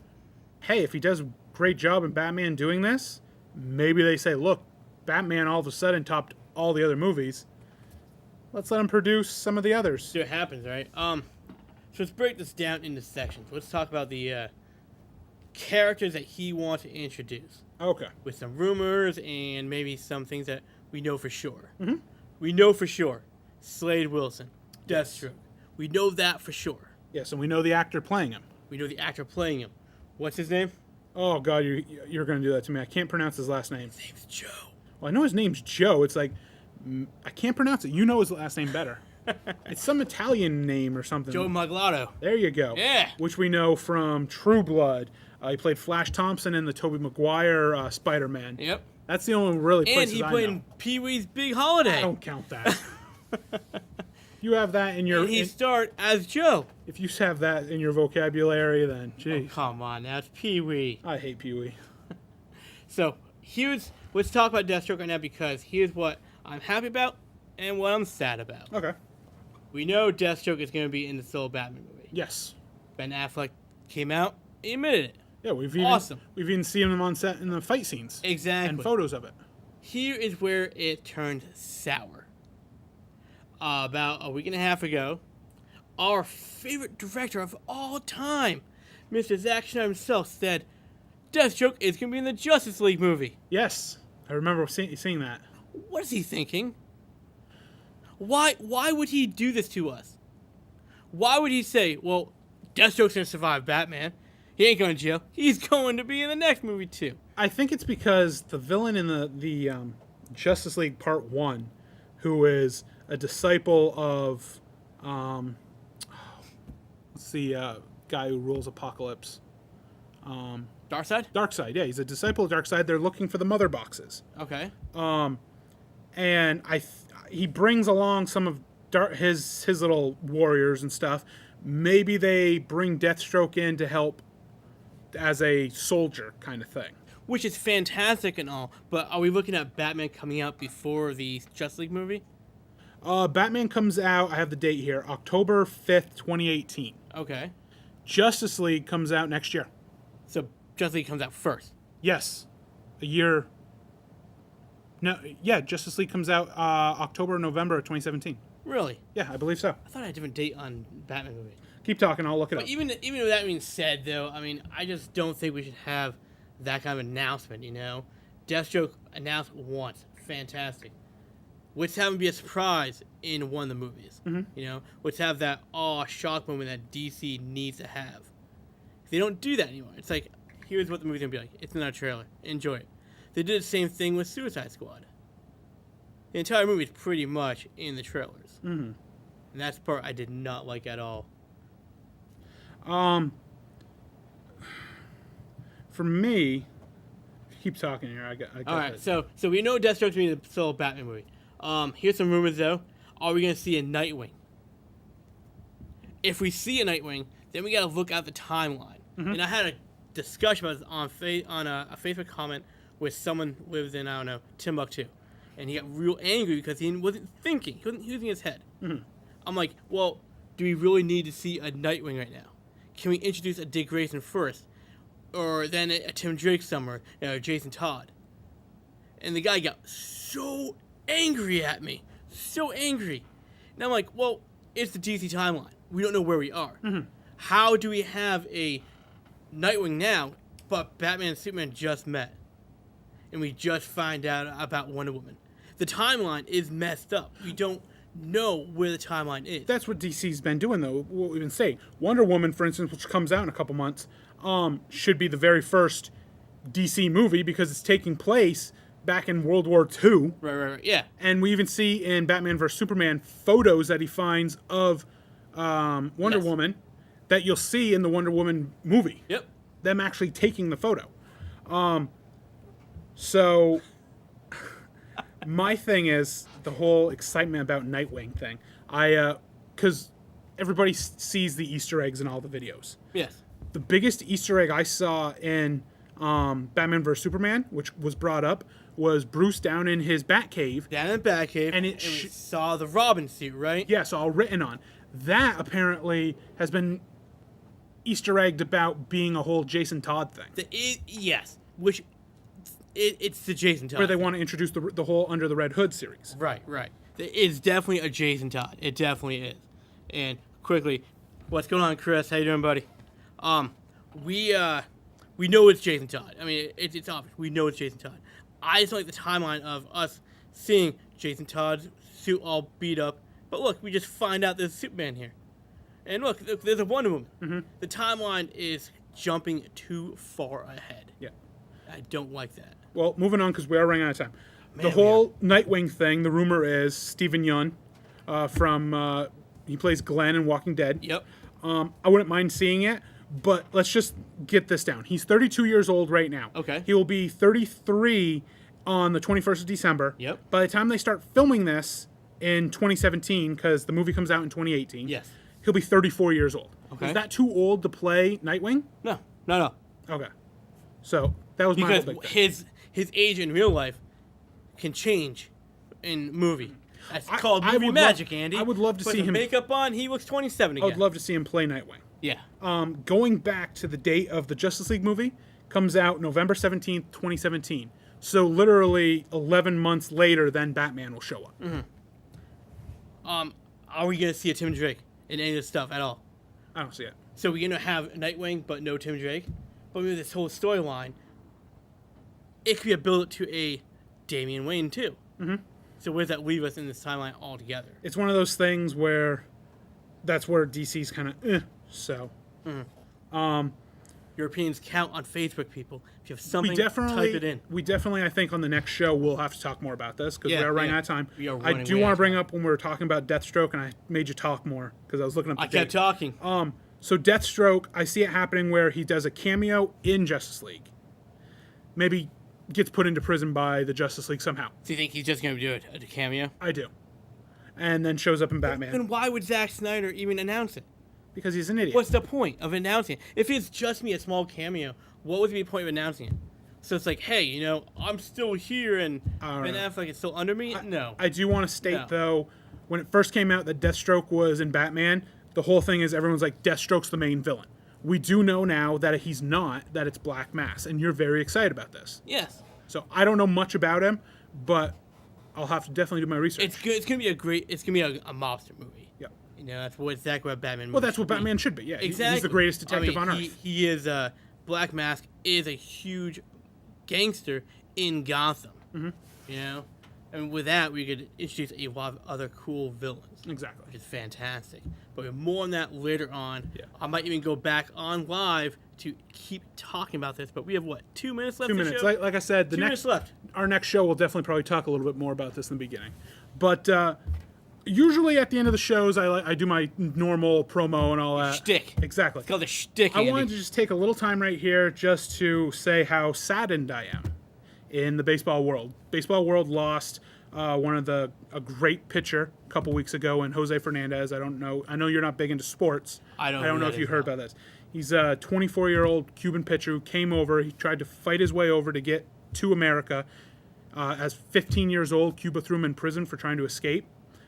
Hey, if he does a great job in Batman doing this, maybe they say, look, Batman all of a sudden topped all the other movies. Let's let him produce some of the others. See what happens, right? So let's break this down into sections. Let's talk about the characters that he wants to introduce, Okay. with some rumors and maybe some things that we know for sure. Mm-hmm. We know for sure Slade Wilson, Deathstroke. We know that for sure. Yes, and we know the actor playing him. We know the actor playing him. What's his name? Oh, God, you're going to do that to me. I can't pronounce his last name. His name's Joe. Well, I know his name's Joe. It's like, I can't pronounce it. You know his last name better. It's some Italian name or something. Joe Maglotto. There you go. Yeah. Which we know from True Blood. He played Flash Thompson in the Tobey Maguire Spider-Man. Yep. That's the only really And places he I played know. in Pee-wee's Big Holiday. I don't count that. You have that in your. And he starred as Joe. If you have that in your vocabulary, then Oh, gee, come on, now it's Pee-wee. I hate Pee Wee. So let's talk about Deathstroke right now, because here's what I'm happy about and what I'm sad about. Okay. We know Deathstroke is going to be in the solo Batman movie. Yes. Ben Affleck came out, he admitted it. Yeah, we've even seen him on set in the fight scenes. Exactly. And photos of it. Here is where it turned sour. About a week and a half ago, our favorite director of all time, Mr. Zack Snyder himself, said Deathstroke is going to be in the Justice League movie. Yes, I remember seeing that. What is he thinking? Why would he do this to us? Why would he say, well, Deathstroke's going to survive Batman. He ain't going to jail. He's going to be in the next movie, too. I think it's because the villain in the Justice League Part 1, who is a disciple of, what's the guy who rules Apocalypse? Darkseid? Darkseid, yeah. He's a disciple of Darkseid. They're looking for the mother boxes. Okay. And he brings along some of his little warriors and stuff. Maybe they bring Deathstroke in to help as a soldier kind of thing. Which is fantastic and all, but are we looking at Batman coming out before the Justice League movie? Batman comes out, I have the date here, October 5th, 2018. Okay. Justice League comes out next year. So Justice League comes out first. Yes. A year. No, yeah, Justice League comes out October or November of 2017. Really? Yeah, I believe so. I thought I had a different date on Batman movie. Keep talking, I'll look it up. Even with that being said, though, I mean, I just don't think we should have that kind of announcement, you know? Deathstroke announced once. Fantastic. Let's have him be a surprise in one of the movies. Mm-hmm. You know? Let's have that shock moment that DC needs to have. They don't do that anymore. It's like, here's what the movie's going to be like. It's in our trailer. Enjoy it. They did the same thing with Suicide Squad. The entire movie is pretty much in the trailers. Mm-hmm. And that's the part I did not like at all. For me, keep talking here. I got All right, that. so we know Deathstroke's going to be the solo Batman movie. Here's some rumors, though. Are we going to see a Nightwing? If we see a Nightwing, then we got to look at the timeline. Mm-hmm. And I had a discussion about this on a Facebook comment with someone who lives in, I don't know, Timbuktu. And he got real angry because he wasn't thinking. He wasn't using his head. Mm-hmm. I'm like, well, do we really need to see a Nightwing right now? Can we introduce a Dick Grayson first? Or then a Tim Drake somewhere, Jason Todd? And the guy got so angry at me. So angry. And I'm like, well, it's the DC timeline. We don't know where we are. Mm-hmm. How do we have a Nightwing now, but Batman and Superman just met? And we just find out about Wonder Woman. The timeline is messed up. We don't know where the timeline is. That's what DC's been doing, though. What we've been saying. Wonder Woman, for instance, which comes out in a couple months, should be the very first DC movie because it's taking place back in World War II. Right, yeah. And we even see in Batman vs. Superman photos that he finds of Wonder Woman that you'll see in the Wonder Woman movie. Yep. Them actually taking the photo. So my thing is the whole excitement about Nightwing thing. Because everybody sees the Easter eggs in all the videos. Yes. The biggest Easter egg I saw in Batman vs. Superman, which was brought up, was Bruce down in his Batcave. Down in the Batcave, and we saw the Robin suit, right? Yes, all written on. That apparently has been Easter egged about being a whole Jason Todd thing. Yes, which it's the Jason Todd. Where they want to introduce the whole Under the Red Hood series. Right. It's definitely a Jason Todd. It definitely is. And quickly, what's going on, Chris? How you doing, buddy? We know it's Jason Todd. I mean, it's obvious. We know it's Jason Todd. I just don't like the timeline of us seeing Jason Todd's suit all beat up. But look, we just find out there's Superman here. And look, there's a Wonder Woman. Mm-hmm. The timeline is jumping too far ahead. Yeah. I don't like that. Well, moving on because we are running out of time. The whole Nightwing thing, the rumor is Stephen Yeun he plays Glenn in Walking Dead. Yep. I wouldn't mind seeing it, but let's just get this down. He's 32 years old right now. Okay. He will be 33 on the 21st of December. Yep. By the time they start filming this in 2017, because the movie comes out in 2018. Yes. He'll be 34 years old. Okay. Is that too old to play Nightwing? No. Okay. So that was my whole big thing. His age in real life can change in movie. That's called movie magic, Andy. I would love to see him. Makeup on, he looks 27 again. I would love to see him play Nightwing. Yeah. Going back to the date of the Justice League movie, comes out November 17th, 2017. So literally 11 months later, then Batman will show up. Mm-hmm. Are we going to see a Tim Drake in any of this stuff at all? I don't see it. So we're going to have Nightwing, but no Tim Drake? But with this whole storyline, it could be a build-up to a Damian Wayne, too. Mm-hmm. So where does that leave us in this timeline altogether? It's one of those things where that's where DC's kind of so. Your opinions count on Facebook, people. If you have something, We definitely, type it in. we definitely, I think on the next show we'll have to talk more about this because we are running out of time. We are I running do way want out to of bring time. up when we were talking about Deathstroke, and I made you talk more because I was looking up. I kept talking. So Deathstroke, I see it happening where he does a cameo in Justice League. Maybe gets put into prison by the Justice League somehow. Do you think he's just going to do it, a cameo? I do. And then shows up in Batman Then why would Zack Snyder even announce it? because he's an idiot. What's the point of announcing it? If it's just me, a small cameo, what would be the point of announcing it? So it's like, hey, I'm still here and Ben Affleck is still under me? No. I do want to state, No. though, when it first came out that Deathstroke was in Batman, the whole thing is everyone's like, Deathstroke's the main villain. We do know now that he's not, that it's Black Mass, and you're very excited about this. Yes. So I don't know much about him, but I'll have to definitely do my research. It's good. It's going to be a mobster movie. Yep. That's exactly what Batman movie Well, that's what should be. Batman should be, yeah. Exactly. He's the greatest detective on Earth. He is, Black Mask is a huge gangster in Gotham. Mm-hmm. And with that, we could introduce a lot of other cool villains. Exactly. Which is fantastic. But more on that later on. Yeah. I might even go back on live to keep talking about this. But we have, 2 minutes left? 2 minutes. Like I said, 2 minutes left. Our next show will definitely probably talk a little bit more about this in the beginning. But usually at the end of the shows, I do my normal promo and all that. Shtick. Exactly. It's called the shtick, I Andy. wanted to just take a little time right here just to say how saddened I am in the baseball world. Baseball world lost a great pitcher a couple weeks ago in Jose Fernandez. I don't know. I know you're not big into sports. I don't know know if you that heard is, no. about this. He's a 24-year-old Cuban pitcher who came over. He tried to fight his way over to get to America. As 15 years old, Cuba threw him in prison for trying to escape.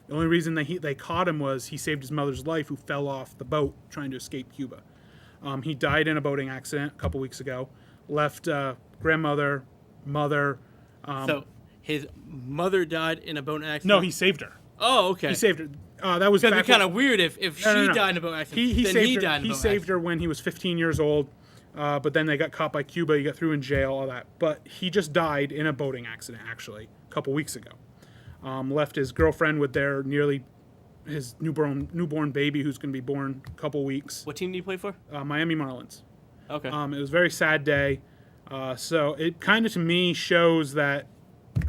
The only reason they caught him was he saved his mother's life, who fell off the boat trying to escape Cuba. He died in a boating accident a couple weeks ago. Left grandmother, mother. So his mother died in a boat accident? No, he saved her. Oh, okay. He saved her. That was Because back it'd be kind of weird if she No. died in a boat accident. He then saved he her. died in a He boat saved accident. her when he was 15 years old, but then they got caught by Cuba. He got through in jail, all that. But he just died in a boating accident, actually, a couple weeks ago. Left his girlfriend with his newborn baby, who's going to be born a couple weeks. What team did he play for? Miami Marlins. Okay. It was a very sad day. So it kind of to me shows that,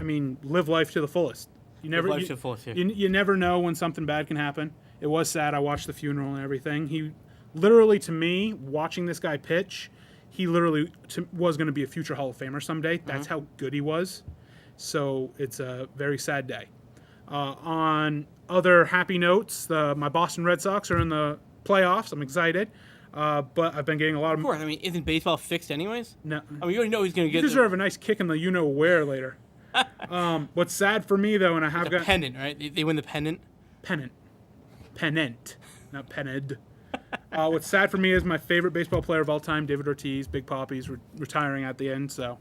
live life to the fullest. You never, life to the fullest, yeah. you never know when something bad can happen. It was sad. I watched the funeral and everything. He literally, to me, watching this guy pitch, he literally was going to be a future Hall of Famer someday. That's how good he was. So it's a very sad day. On other happy notes, my Boston Red Sox are in the playoffs. I'm excited. But I've been getting a lot of... Of course. Isn't baseball fixed anyways? No. You already know he's going to You get deserve a nice kick in the you-know-where later. What's sad for me, though, and I have the got... pennant, right? They win the pennant. Pennant. Not penned. What's sad for me is my favorite baseball player of all time, David Ortiz, Big Papi's retiring at the end, so...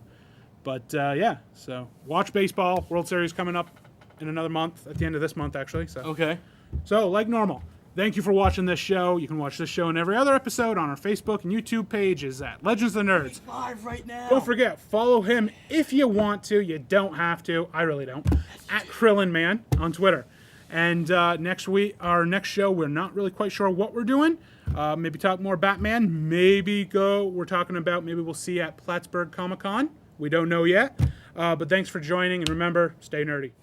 But, yeah, so watch baseball. World Series coming up in another month, at the end of this month, actually. So. Okay. So, like normal, thank you for watching this show. You can watch this show and every other episode on our Facebook and YouTube pages at Legends of the Nerds. Live right now. Don't forget, follow him if you want to. You don't have to. I really don't. At Krillin Man on Twitter. And our next show, we're not really quite sure what we're doing. Maybe talk more Batman. Maybe we're talking about, maybe we'll see at Plattsburgh Comic-Con. We don't know yet. But thanks for joining. And remember, stay nerdy.